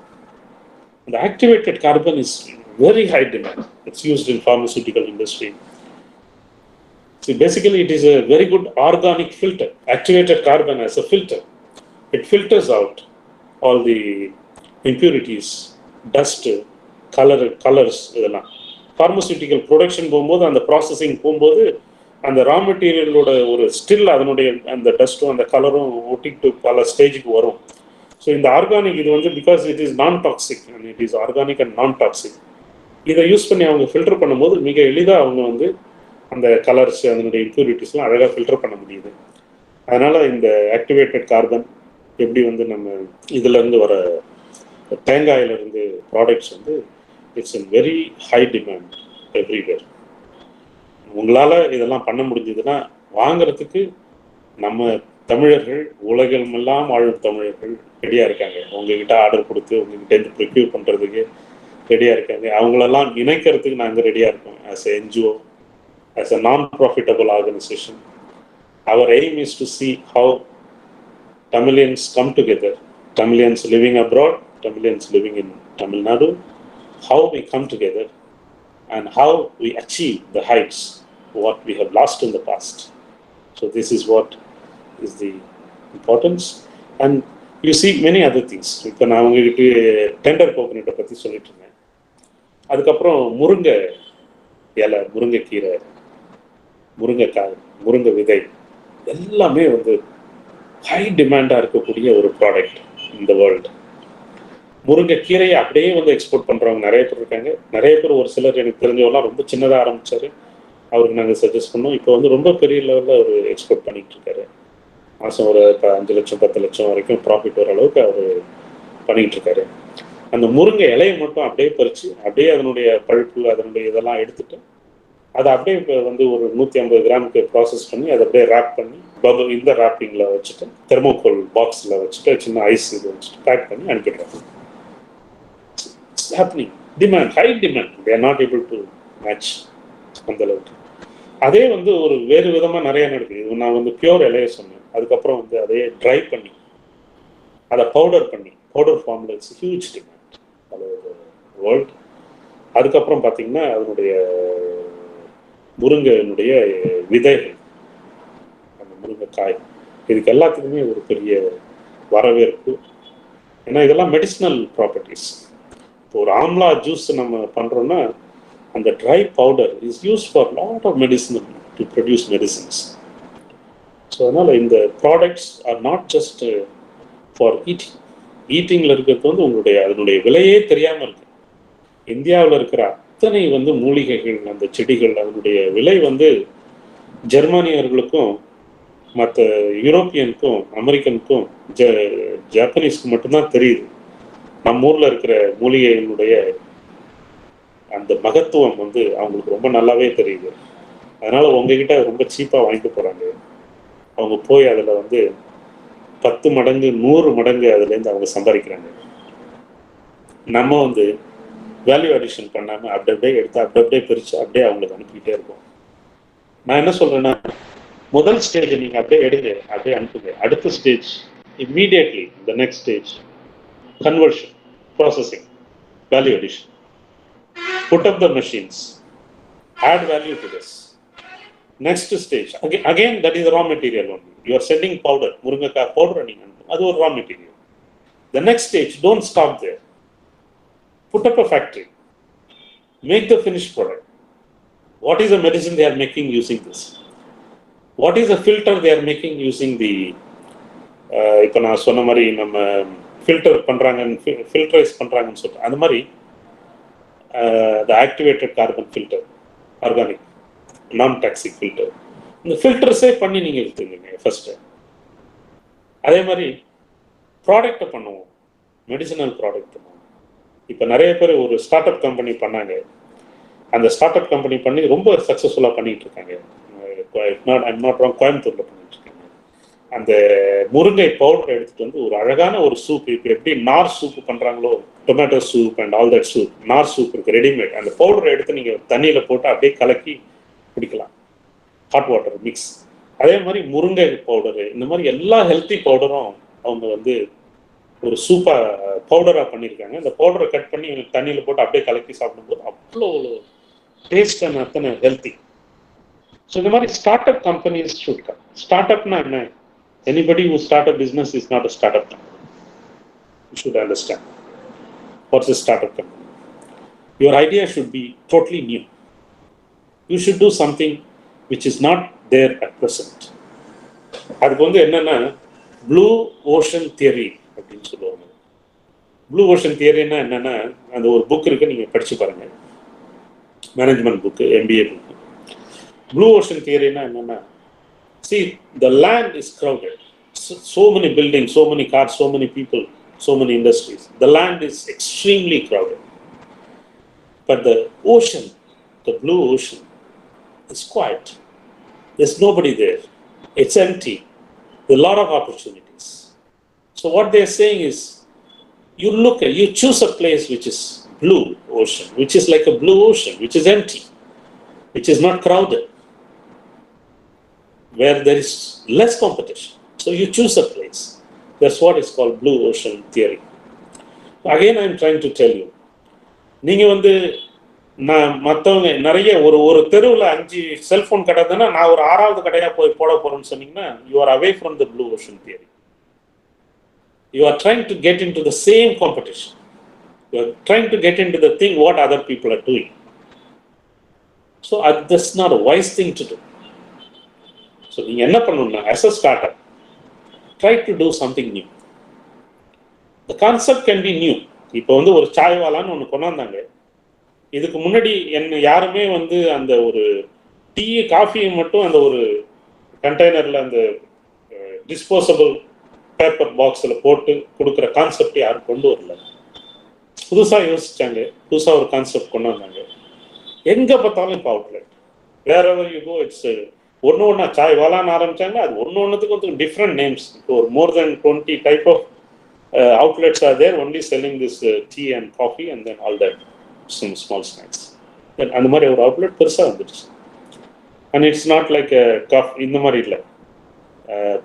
The activated carbon is very high demand. It's used in pharmaceutical industry. So basically it is a very good organic filter. Activated carbon as a filter, it filters out all the impurities, dust, colors. இதெல்லாம் pharmaceutical production போகும்போது, அந்த ப்ராசஸிங் போகும்போது அந்த ரா மெட்டீரியலோட ஒரு ஸ்டில் அதனுடைய அந்த டஸ்ட்டும் அந்த கலரும் ஒட்டிட்டு பல ஸ்டேஜுக்கு வரும். ஸோ இந்த ஆர்கானிக் இது வந்து பிகாஸ் இட் இஸ் நான் toxic and it is organic and நான் டாக்ஸிக், இதை யூஸ் பண்ணி அவங்க ஃபில்டர் பண்ணும்போது மிக எளிதாக அவங்க வந்து அந்த கலர்ஸ், அதனுடைய இம்ப்யூரிட்டிஸ்லாம் அழகாக ஃபில்டர் பண்ண முடியுது. அதனால் இந்த ஆக்டிவேட்டட் கார்பன் எப்படி வந்து நம்ம இதிலேருந்து வர தேங்காயிலிருந்து ப்ராடக்ட்ஸ் வந்து it's in very high demand everywhere. உங்களால் இதெல்லாம் பண்ண முடிஞ்சதுன்னா வாங்கிறதுக்கு நம்ம தமிழர்கள், உலகமெல்லாம் வாழும் தமிழர்கள் ரெடியாக இருக்காங்க. உங்ககிட்ட ஆர்டர் கொடுத்து உங்ககிட்ட ப்ரிக்யூர் பண்ணுறதுக்கு ரெடியாக இருக்காங்க. அவங்களெல்லாம் இணைக்கிறதுக்கு நாங்கள் ரெடியாக இருக்கோம். As a NGO, as a non-profitable organization. Our aim is to see how Tamilians come together, Tamilians living abroad, Tamilians living in Tamil Nadu, how we come together and how we achieve the heights what we have lost in the past. So this is what is the importance. And you see many other things. இப்போ நான் உங்ககிட்ட டெண்டர் கோகனட்டை பற்றி சொல்லிட்டு இருந்தேன். அதுக்கப்புறம் முருங்கை இலை, முருங்கைக்கீரை, முருங்கைக்காய், முருங்கை விதை எல்லாமே வந்து ஹை டிமாண்டாக இருக்கக்கூடிய ஒரு ப்ராடக்ட் இந்த வேர்ல்டு. முருங்கைக்கீரையை அப்படியே வந்து எக்ஸ்போர்ட் பண்ணுறவங்க நிறைய பேர் இருக்காங்க. நிறைய பேர், ஒரு சிலர் எனக்கு தெரிஞ்சவங்களாம் ரொம்ப சின்னதாக ஆரம்பித்தார், அவருக்கு நாங்கள் சஜஸ்ட் பண்ணோம். இப்போ வந்து ரொம்ப பெரிய லெவலில் அவர் எக்ஸ்போர்ட் பண்ணிகிட்டு இருக்காரு. மாதம் ஒரு 5 லட்சம் 10 லட்சம் வரைக்கும் ப்ராஃபிட் வர அளவுக்கு அவர் பண்ணிகிட்டு இருக்காரு. அந்த முருங்கை இலையை மட்டும் அப்படியே பறித்து அப்படியே அதனுடைய பழுப்பு அதனுடைய இதெல்லாம் எடுத்துட்டு அதை அப்படியே இப்போ வந்து ஒரு 150 கிராமுக்கு ப்ராசஸ் பண்ணி அதை அப்படியே ரேப் பண்ணி பபுள் இந்த ரேப்பிங்கில் வச்சுட்டு தெர்மோகோல் பாக்ஸில் வச்சுட்டு சின்ன ஐஸ் இது வச்சுட்டு பேக் பண்ணி அனுப்பிடுறாங்க. Happening, demand, high demand, they are not able to match அந்த அளவுக்கு. அதே வந்து ஒரு வேறு விதமாக நிறைய நடக்குது. இது நான் வந்து பியூர் இலையை சொன்னேன். அதுக்கப்புறம் வந்து அதையே ட்ரை பண்ணி அதை பவுடர் பண்ணி பவுடர் ஃபார்மில் இட்ஸ் ஹியூஜ் டிமாண்ட் அது வேர்ல்டு. அதுக்கப்புறம் பார்த்தீங்கன்னா அதனுடைய முருங்கையினுடைய விதைகள், அந்த முருங்கைக்காய், இதுக்கு எல்லாத்துக்குமே ஒரு பெரிய வரவேற்பு. ஏன்னா இதெல்லாம் மெடிசினல் ப்ராப்பர்ட்டிஸ். இப்போ ஒரு ஆம்லா ஜூஸ் நம்ம பண்ணுறோன்னா அந்த dry powder is use for lot of medicinal to produce medicines. So அதனால் இந்த products are not just for ஈட்டிங்கில் இருக்கிறது வந்து உங்களுடைய அதனுடைய விலையே தெரியாமல் இருக்கு. இந்தியாவில் இருக்கிற அத்தனை வந்து மூலிகைகள், அந்த செடிகள், அதனுடைய விலை வந்து ஜெர்மானியர்களுக்கும் மற்ற யூரோப்பியனுக்கும் அமெரிக்கனுக்கும் ஜாப்பனீஸ்க்கு மட்டும்தான் தெரியுது. நம்ம ஊரில் இருக்கிற மூலிகைகளுடைய அந்த மகத்துவம் வந்து அவங்களுக்கு ரொம்ப நல்லாவே தெரியுது. அதனால் உங்ககிட்ட ரொம்ப சீப்பாக வாங்கிட்டு போகிறாங்க. அவங்க போய் அதில் வந்து 10 மடங்கு 100 மடங்கு அதுலேருந்து அவங்க சம்பாதிக்கிறாங்க. நம்ம வந்து வேல்யூ அடிஷன் பண்ணாமல் அப்படியே எடுத்து அப்படியே பிரித்து அப்படியே அவங்களுக்கு அனுப்பிக்கிட்டே இருக்கோம். நான் என்ன சொல்கிறேன்னா, முதல் ஸ்டேஜை நீங்கள் அப்படியே எடுங்க, அப்படியே அனுப்புங்க. அடுத்த stage immediately the next stage conversion, processing, value addition. Put up the machines, add value to this. Next stage, again that is the raw material only. You are sending powder, முருங்கைக்காய் powder, அது ஒரு raw material. The next stage, don't stop there. Put up a factory, make the finished product. What is the medicine they are making using this? What is the filter they are making using the இப்போ நான் சொன்ன மாதிரி நம்ம ஃபில்டர் பண்ணுறாங்கன்னு ஃபில்டரைஸ் பண்ணுறாங்கன்னு சொல்லிட்டு அந்த மாதிரி the activated carbon filter, organic, non-toxic filter. இந்த ஃபில்டர்ஸே பண்ணி நீங்கள் எடுத்துங்க ஃபர்ஸ்ட்டு. அதே மாதிரி ப்ராடக்டை பண்ணுவோம், மெடிசினல் ப்ராடக்ட் பண்ணுவோம். இப்போ நிறைய பேர் ஒரு ஸ்டார்ட் அப் கம்பெனி பண்ணாங்க. அந்த ஸ்டார்ட் அப் கம்பெனி பண்ணி ரொம்ப சக்ஸஸ்ஃபுல்லாக பண்ணிகிட்டு இருக்காங்க. ஐம் நாட் ராங், கோயம்புத்தூரில் பண்ணிட்டு இருக்காங்க. அந்த முருங்கை பவுடரை எடுத்துகிட்டு வந்து ஒரு அழகான ஒரு சூப், இப்போ எப்படி நார் சூப் பண்ணுறாங்களோ, tomato soup and all that soup, நார் சூப் இருக்குது ரெடிமேட். அந்த பவுடரை எடுத்து நீங்கள் தண்ணியில் போட்டு அப்படியே கலக்கி குடிக்கலாம், ஹாட் வாட்டர் மிக்ஸ். அதே மாதிரி முருங்கை பவுடரு, இந்த மாதிரி எல்லா ஹெல்த்தி பவுடரும் அவங்க வந்து ஒரு சூப்பாக பவுடராக பண்ணியிருக்காங்க. இந்த பவுடரை கட் பண்ணி தண்ணியில் போட்டு அப்படியே கலக்கி சாப்பிடும்போது அவ்வளோ டேஸ்ட் அண்ட் அத்தனை ஹெல்த்தி. ஸோ இந்த மாதிரி start up companies should come. Start அப்னா என்ன? Anybody who start a business is not a startup company. You should understand what's a startup company. Your idea should be totally new. You should do something which is not there at present. அதுக்கு வந்து என்னன்னா ப்ளூ ஓஷன் தியரி அப்படின்னு சொல்லுவாங்க. ப்ளூ ஓஷன் தியரின்னா என்னன்னா, அந்த ஒரு புக் இருக்கு, நீங்க படிச்சு பாருங்க, management book, MBA book. Blue ocean தியரின்னா என்னன்னா, see, the land is crowded. So many buildings, so many cars, so many people, so many industries. The land is extremely crowded. But the ocean, the blue ocean, is quiet. There's nobody there. It's empty. There are a lot of opportunities. So what they're saying is, you choose a place which is blue ocean, which is like a blue ocean, which is empty, which is not crowded, where there is less competition. So you choose a place. That's what is called blue ocean theory. Again, I'm trying to tell you, நீங்கள் வந்து நான் மற்றவங்க நிறைய ஒரு தெருவில் 5 செல்ஃபோன் கடை தானே, நான் ஒரு 6வது கடையாக போய் போட போகிறேன்னு சொன்னீங்கன்னா, you are away from the blue ocean theory. You are trying to get into the same competition. You are trying to get into the thing what other people are doing. So that's not a wise thing to do. So நீங்கள் என்ன பண்ணணும்னா as a startup try to do something new. The concept can be new. இப்போ வந்து ஒரு சாய்வாலான்னு ஒன்று கொண்டாந்தாங்க. இதுக்கு முன்னாடி யாருமே வந்து அந்த ஒரு டீ காஃபியை மட்டும் அந்த ஒரு கண்டெய்னரில் அந்த டிஸ்போசபிள் பேப்பர் பாக்ஸில் போட்டு கொடுக்குற கான்செப்ட் யாரும் கொண்டு வரல. புதுசாக யோசிச்சாங்க, புதுசாக ஒரு கான்செப்ட் கொண்டு வந்தாங்க. எங்கே பார்த்தாலும் இப்போ அவுட்லெட் வேற எவர் யூ கோ இட்ஸ் ஒன்று ஒன்றா சாய் வாலான்னு ஆரம்பிச்சாங்க. அது ஒன்றுத்துக்கு வந்து டிஃப்ரெண்ட் நேம்ஸ். இப்போ ஒரு more than 20 type of outlets are there only selling this tea and coffee and then all that some small snacks. அந்த மாதிரி ஒரு அவுட்லெட் பெருசாக வந்துடுச்சு. And it's not like coffee இந்த மாதிரி இல்லை,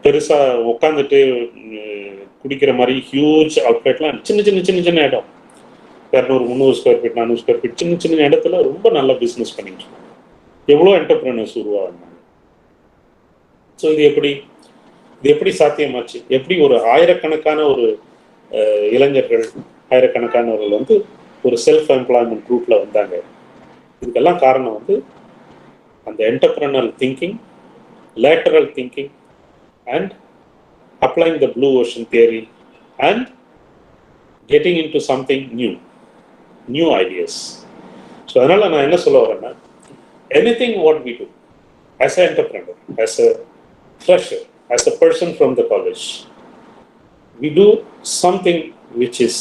பெருசாக உட்காந்துட்டு குடிக்கிற மாதிரி ஹியூஜ் அவுட்லெட்லாம் சின்ன சின்ன சின்ன சின்ன இடம் 200-300 ஸ்கொயர் ஃபீட் 400 ஸ்கொயர் ஃபீட் சின்ன சின்ன இடத்துல ரொம்ப நல்ல பிஸ்னஸ் பண்ணிட்டு இருக்காங்க. எவ்வளோ என்டர்பிரினர்ஸ் உருவாங்க. ஸோ இது எப்படி சாத்தியமாச்சு? எப்படி ஒரு ஆயிரக்கணக்கான ஒரு இளைஞர்கள் ஆயிரக்கணக்கானவர்கள் வந்து ஒரு செல்ஃப் எம்ப்ளாய்மெண்ட் ரூட்ல வந்தாங்க? இதுக்கெல்லாம் காரணம் வந்து அந்த entrepreneurial thinking, lateral thinking and applying the blue ocean theory and getting into something new ideas. So அதனால நான் என்ன சொல்ல வரேன்னா, anything what we do as an entrepreneur, as a fresher, as a person from the college, we do something which is,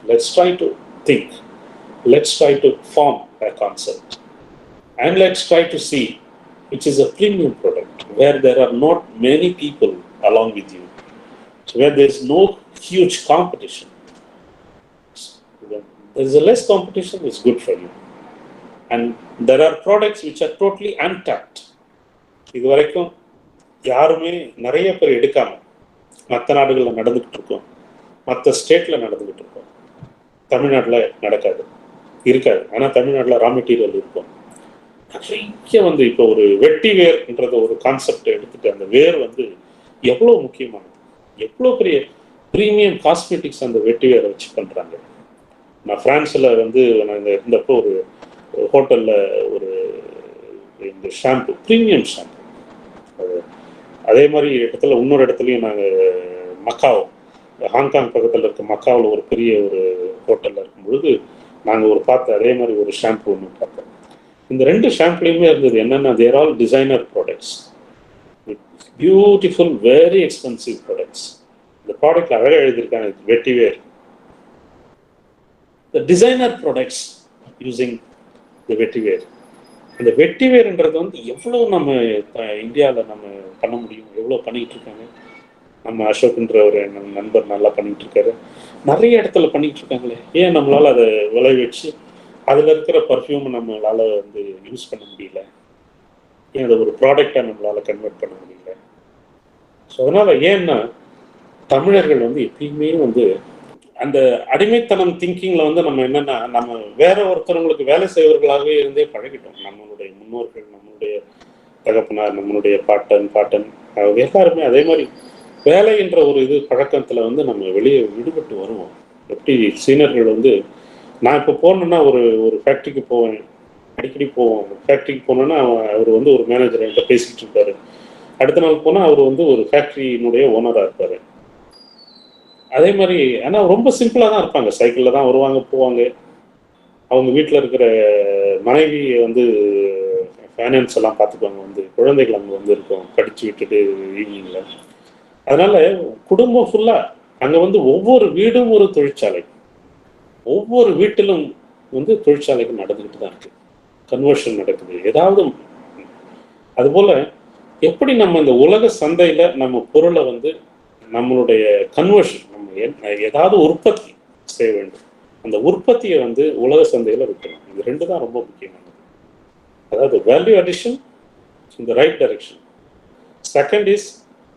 let's try to think, let's try to form a concept, and let's try to see which is a premium product where there are not many people along with you, so where there is no huge competition. There is a less competition, it's good for you, and there are products which are totally untapped. இது வரைக்கும் யாருமே நிறைய பேர் எடுக்காம மற்ற நாடுகளில் நடந்துகிட்டு இருக்கோம், மற்ற ஸ்டேட்ல நடந்துகிட்டு இருக்கோம். தமிழ்நாட்டில் இருக்காது. ஆனால் தமிழ்நாட்டில் ரா மெட்டீரியல் இருக்கும். நிறைய வந்து இப்போ ஒரு வெட்டி வேர்ன்ற ஒரு கான்செப்டை எடுத்துட்டு அந்த வேர் வந்து எவ்வளோ முக்கியமானது, எவ்வளோ பெரிய ப்ரீமியம் காஸ்மெட்டிக்ஸ் அந்த வெட்டி வேரை வச்சு பண்ணுறாங்க. நான் ஃப்ரான்ஸில் வந்து நாங்கள் இருந்தப்போ ஒரு ஹோட்டலில் ஒரு இந்த ஷாம்பு, ப்ரீமியம் ஷாம்பு, அதே மாதிரி இடத்துல இன்னொரு இடத்துலையும் நாங்கள் மக்காவோ, ஹாங்காங் பக்கத்தில் இருக்க மக்காவில் ஒரு பெரிய ஒரு ஹோட்டலில் இருக்கும்பொழுது நாங்கள் பார்த்த அதே மாதிரி ஒரு ஷாம்பு ஒன்று பார்த்தோம். இந்த 2 ஷாம்புலையுமே இருந்தது என்னென்னா, they're all designer products, beautiful very expensive products. இந்த ப்ராடக்ட் அழகாக எழுதியிருக்காங்க, vetiver. The designer products using the vetiver. அந்த வெட்டிவேர்ன்றது வந்து எவ்வளோ நம்ம இந்தியாவில் நம்ம பண்ண முடியும், எவ்வளோ பண்ணிகிட்டு இருக்காங்க. நம்ம அசோக்ன்ற ஒரு நண்பர் நல்லா பண்ணிகிட்டு இருக்காரு, நிறைய இடத்துல பண்ணிகிட்டு இருக்காங்களே. ஏன் நம்மளால் அதை விளைவிச்சு அதில் இருக்கிற பர்ஃப்யூம் நம்மளால் வந்து யூஸ் பண்ண முடியல? ஏன் அதை ஒரு ப்ராடக்டாக நம்மளால் கன்வெர்ட் பண்ண முடியல? ஸோ அதனால் ஏன்னா தமிழர்கள் வந்து எப்பயுமே வந்து அந்த அடிமைத்தனம் திங்கிங்கில் வந்து நம்ம என்னென்னா, நம்ம வேற ஒருத்தவங்களுக்கு வேலை செய்வர்களாகவே இருந்தே பழகிட்டோம். நம்மளுடைய முன்னோர்கள், நம்மளுடைய தகப்பனார், நம்மளுடைய பாட்டன் எல்லாருமே அதே மாதிரி வேலை என்ற ஒரு பழக்கத்தில் வந்து நம்ம வெளியே விடுபட்டு வருவோம். எப்படி சீனியர்கள் வந்து, நான் இப்போ போனேன்னா ஒரு ஃபேக்ட்ரிக்கு போவேன், அடிக்கடி போவோம். ஃபேக்ட்ரிக்கு போனோன்னா அவர் வந்து ஒரு மேனேஜர் என்கிட்ட பேசிக்கிட்டு இருப்பார். அடுத்த நாள் போனால் அவர் வந்து ஒரு ஃபேக்ட்ரியினுடைய ஓனராக இருப்பார். அதே மாதிரி ஆனால் ரொம்ப சிம்பிளாக தான் இருப்பாங்க. சைக்கிளில் தான் வருவாங்க போவாங்க. அவங்க வீட்டில் இருக்கிற மனைவி வந்து ஃபைனான்ஸ் எல்லாம் பார்த்துக்குவாங்க. வந்து குழந்தைகள் அங்கே வந்து இருக்கும் படித்து விட்டுட்டு ஈவினிங்கில். அதனால் குடும்பம் ஃபுல்லாக அங்கே வந்து ஒவ்வொரு வீடும் ஒரு தொழிற்சாலை, ஒவ்வொரு வீட்டிலும் வந்து தொழிற்சாலைகள் நடந்துக்கிட்டு தான் இருக்குது, கன்வர்ஷன் நடக்குது ஏதாவது. அதுபோல் எப்படி நம்ம இந்த உலக சந்தையில் நம்ம பொருளை வந்து நம்மளுடைய கன்வர்ஷன், நம்ம ஏதாவது உற்பத்தி செய்ய வேண்டும், அந்த உற்பத்தியை வந்து உலக சந்தையில் விற்கணும். இது 2 தான் ரொம்ப முக்கியமானது. அதாவது value addition in the right direction. Second is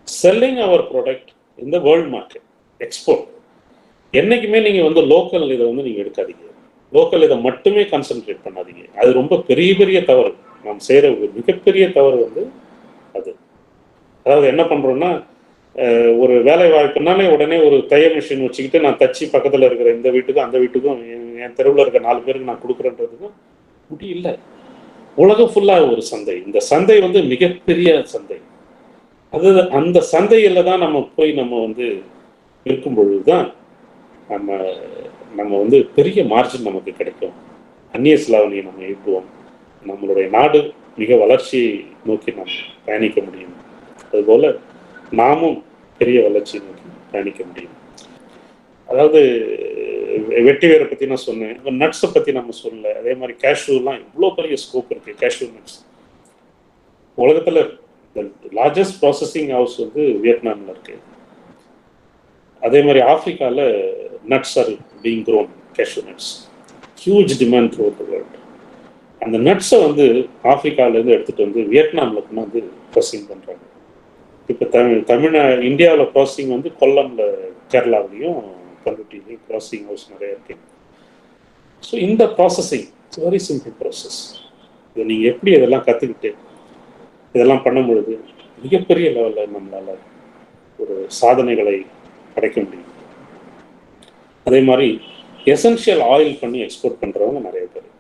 selling our product in the world market, export. என்னைக்குமே நீங்கள் வந்து லோக்கல் இதை வந்து நீங்கள் எடுக்காதீங்க, லோக்கல் இதை மட்டுமே கான்சென்ட்ரேட் பண்ணாதீங்க. அது ரொம்ப பெரிய தவறு. நாம் செய்கிற மிகப்பெரிய தவறு வந்து அது. அதாவது என்ன பண்ணுறோன்னா, ஒரு வேலை வாய்ப்புனாலே உடனே ஒரு தையல் மிஷின் வச்சுக்கிட்டு நான் தச்சு பக்கத்தில் இருக்கிற இந்த வீட்டுக்கும் அந்த வீட்டுக்கும் என் தெருவில் இருக்க 4 பேருக்கு நான் கொடுக்குறேன்றதுக்கும் முடியல. உலகம் ஃபுல்லாக ஒரு சந்தை. இந்த சந்தை வந்து மிகப்பெரிய சந்தை. அது அந்த சந்தையில தான் நம்ம போய் நம்ம வந்து விற்கும் பொழுதுதான் நம்ம நம்ம வந்து பெரிய மார்ஜின் நமக்கு கிடைக்கும். அந்நிய செலாவணியை நம்ம ஈட்டுவோம். நம்மளுடைய நாடு மிக வளர்ச்சியை நோக்கி நாம் பயணிக்க முடியும். அதுபோல நாமும் பெரிய வளர்ச்சியை நோக்கி பயணிக்க முடியும். அதாவது வெட்டி வேரை பற்றி நான் சொன்னேன், நட்ஸை பற்றி நம்ம சொல்லல. அதே மாதிரி கேஷ்யூலாம் இவ்வளோ பெரிய ஸ்கோப் இருக்கு. கேஷ்யூ நட்ஸ் உலகத்தில் லார்ஜஸ்ட் ப்ராசஸிங் ஹவுஸ் வந்து வியட்நாமில் இருக்கு. அதே மாதிரி ஆப்பிரிக்காவில் nuts are being grown, cashew nuts, huge demand through out the world. அந்த நட்ஸை வந்து ஆப்பிரிக்காவிலேருந்து எடுத்துகிட்டு வந்து வியட்நாமில் கொண்டாந்து ப்ராசஸிங் பண்ணுறாங்க. இப்போ இந்தியாவில் ப்ராசஸிங் வந்து கொல்லமில், கேரளாவிலையும் பண்ருட்டிலையும் ப்ராசஸிங் ஹவுஸ் நிறைய இருக்கு. ஸோ இந்த processing it's very simple process. இதை நீங்கள் எப்படி இதெல்லாம் கற்றுக்கிட்டு இதெல்லாம் பண்ணும் பொழுது மிகப்பெரிய லெவலில் நம்மளால் ஒரு சாதனைகளை படைக்க முடியும். அதே மாதிரி எசென்ஷியல் ஆயில் பண்ணி எக்ஸ்போர்ட் பண்ணுறவங்க நிறைய பேர்.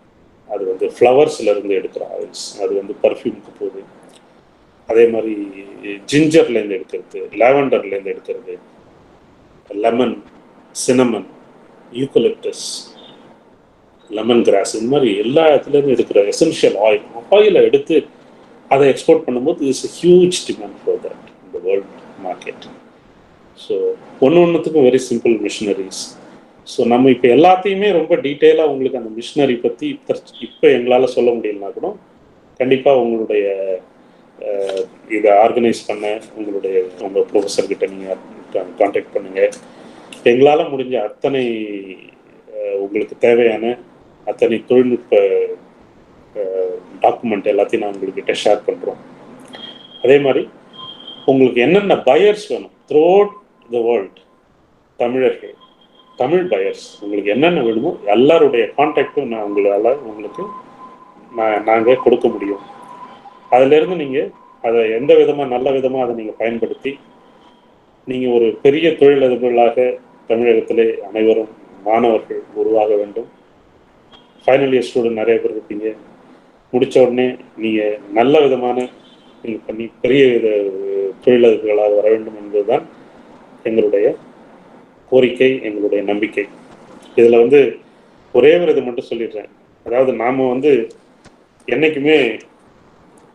அது வந்து ஃப்ளவர்ஸ்லேருந்து எடுக்கிற ஆயில்ஸ், அது வந்து பர்ஃப்யூமுக்கு போகுது. அதே மாதிரி ஜிஞ்சர்லேருந்து எடுக்கிறது, லாவெண்டர்லேருந்து எடுக்கிறது, lemon, cinnamon, eucalyptus, lemon grass, இந்த மாதிரி எல்லா இடத்துலேருந்து எடுக்கிற எசென்ஷியல் ஆயிலை எடுத்து அதை எக்ஸ்போர்ட் பண்ணும்போது it's a huge demand for that இந்த வேர்ல்ட் மார்க்கெட். ஸோ ஒன்றுத்துக்கும் வெரி சிம்பிள் மிஷினரிஸ். ஸோ நம்ம இப்போ எல்லாத்தையுமே ரொம்ப டீட்டெயிலாக உங்களுக்கு அந்த மிஷினரி பற்றி இப்போ எங்களால் சொல்ல முடியலனா கூட கண்டிப்பாக உங்களுடைய இதை ஆர்கனைஸ் பண்ண உங்கள் ப்ரொஃபஸர்கிட்ட நீங்கள் கான்டாக்ட் பண்ணுங்கள். எங்களால் முடிஞ்ச அத்தனை உங்களுக்கு தேவையான அத்தனை தொழில்நுட்ப டாக்குமெண்ட் எல்லாத்தையும் நான் உங்கள்கிட்ட ஷேர் பண்ணுறோம். அதே மாதிரி உங்களுக்கு என்னென்ன பையர்ஸ் வேணும் த்ரூ அவுட் த வேர்ல்ட், தமிழர்கள், தமிழ் பையர்ஸ், உங்களுக்கு என்னென்ன வேணுமோ எல்லாருடைய கான்டாக்டும் உங்களுக்கு நாங்கள் கொடுக்க முடியும். அதிலிருந்து நீங்கள் அதை எந்த விதமாக நல்ல விதமாக அதை நீங்கள் பயன்படுத்தி நீங்கள் ஒரு பெரிய தொழிலதிபர்களாக தமிழகத்திலே அனைவரும் மாணவர்கள் உருவாக வேண்டும். ஃபைனல் இயர் ஸ்டூடெண்ட் நிறைய பேர் இருப்பீங்க. முடித்த உடனே நீங்கள் நல்ல விதமான நீங்கள் பண்ணி பெரிய தொழிலதிபர்களாக வர வேண்டும் என்பதுதான் எங்களுடைய கோரிக்கை, எங்களுடைய நம்பிக்கை. இதில் வந்து ஒரே ஒரு இது மட்டும் சொல்லிடுறேன். அதாவது நாம் வந்து என்றைக்குமே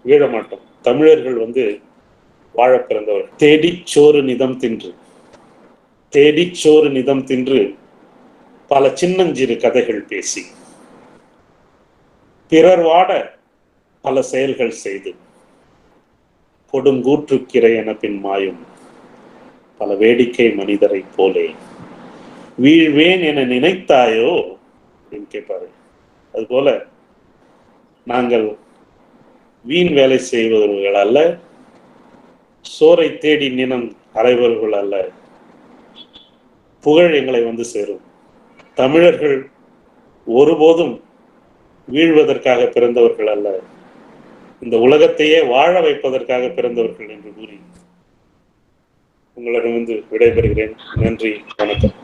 வீழ மாட்டோம். தமிழர்கள் வந்து வாழ பிறந்தவர்கள். தேடிச்சோறு நிதம் தின்று பல சின்னஞ்சிறு கதைகள் பேசி பிறர் வாட பல செயல்கள் செய்து கொடுங்கூற்றுக்கிரை என பின் மாயும் பல வேடிக்கை மனிதரை போலே வீழ்வேன் என நினைத்தாயோ அப்படின்னு கேட்பாரு. அதுபோல நாங்கள் வீண் வேலை செய்பவர்கள் அல்ல, சோரை தேடி நினம் அறைபவர்கள் அல்ல. புகழ் எங்களை வந்து சேரும். தமிழர்கள் ஒருபோதும் வீழ்வதற்காக பிறந்தவர்கள் அல்ல, இந்த உலகத்தையே வாழ வைப்பதற்காக பிறந்தவர்கள் என்று கூறி உங்களிடம் விடைபெறுகிறேன். நன்றி, வணக்கம்.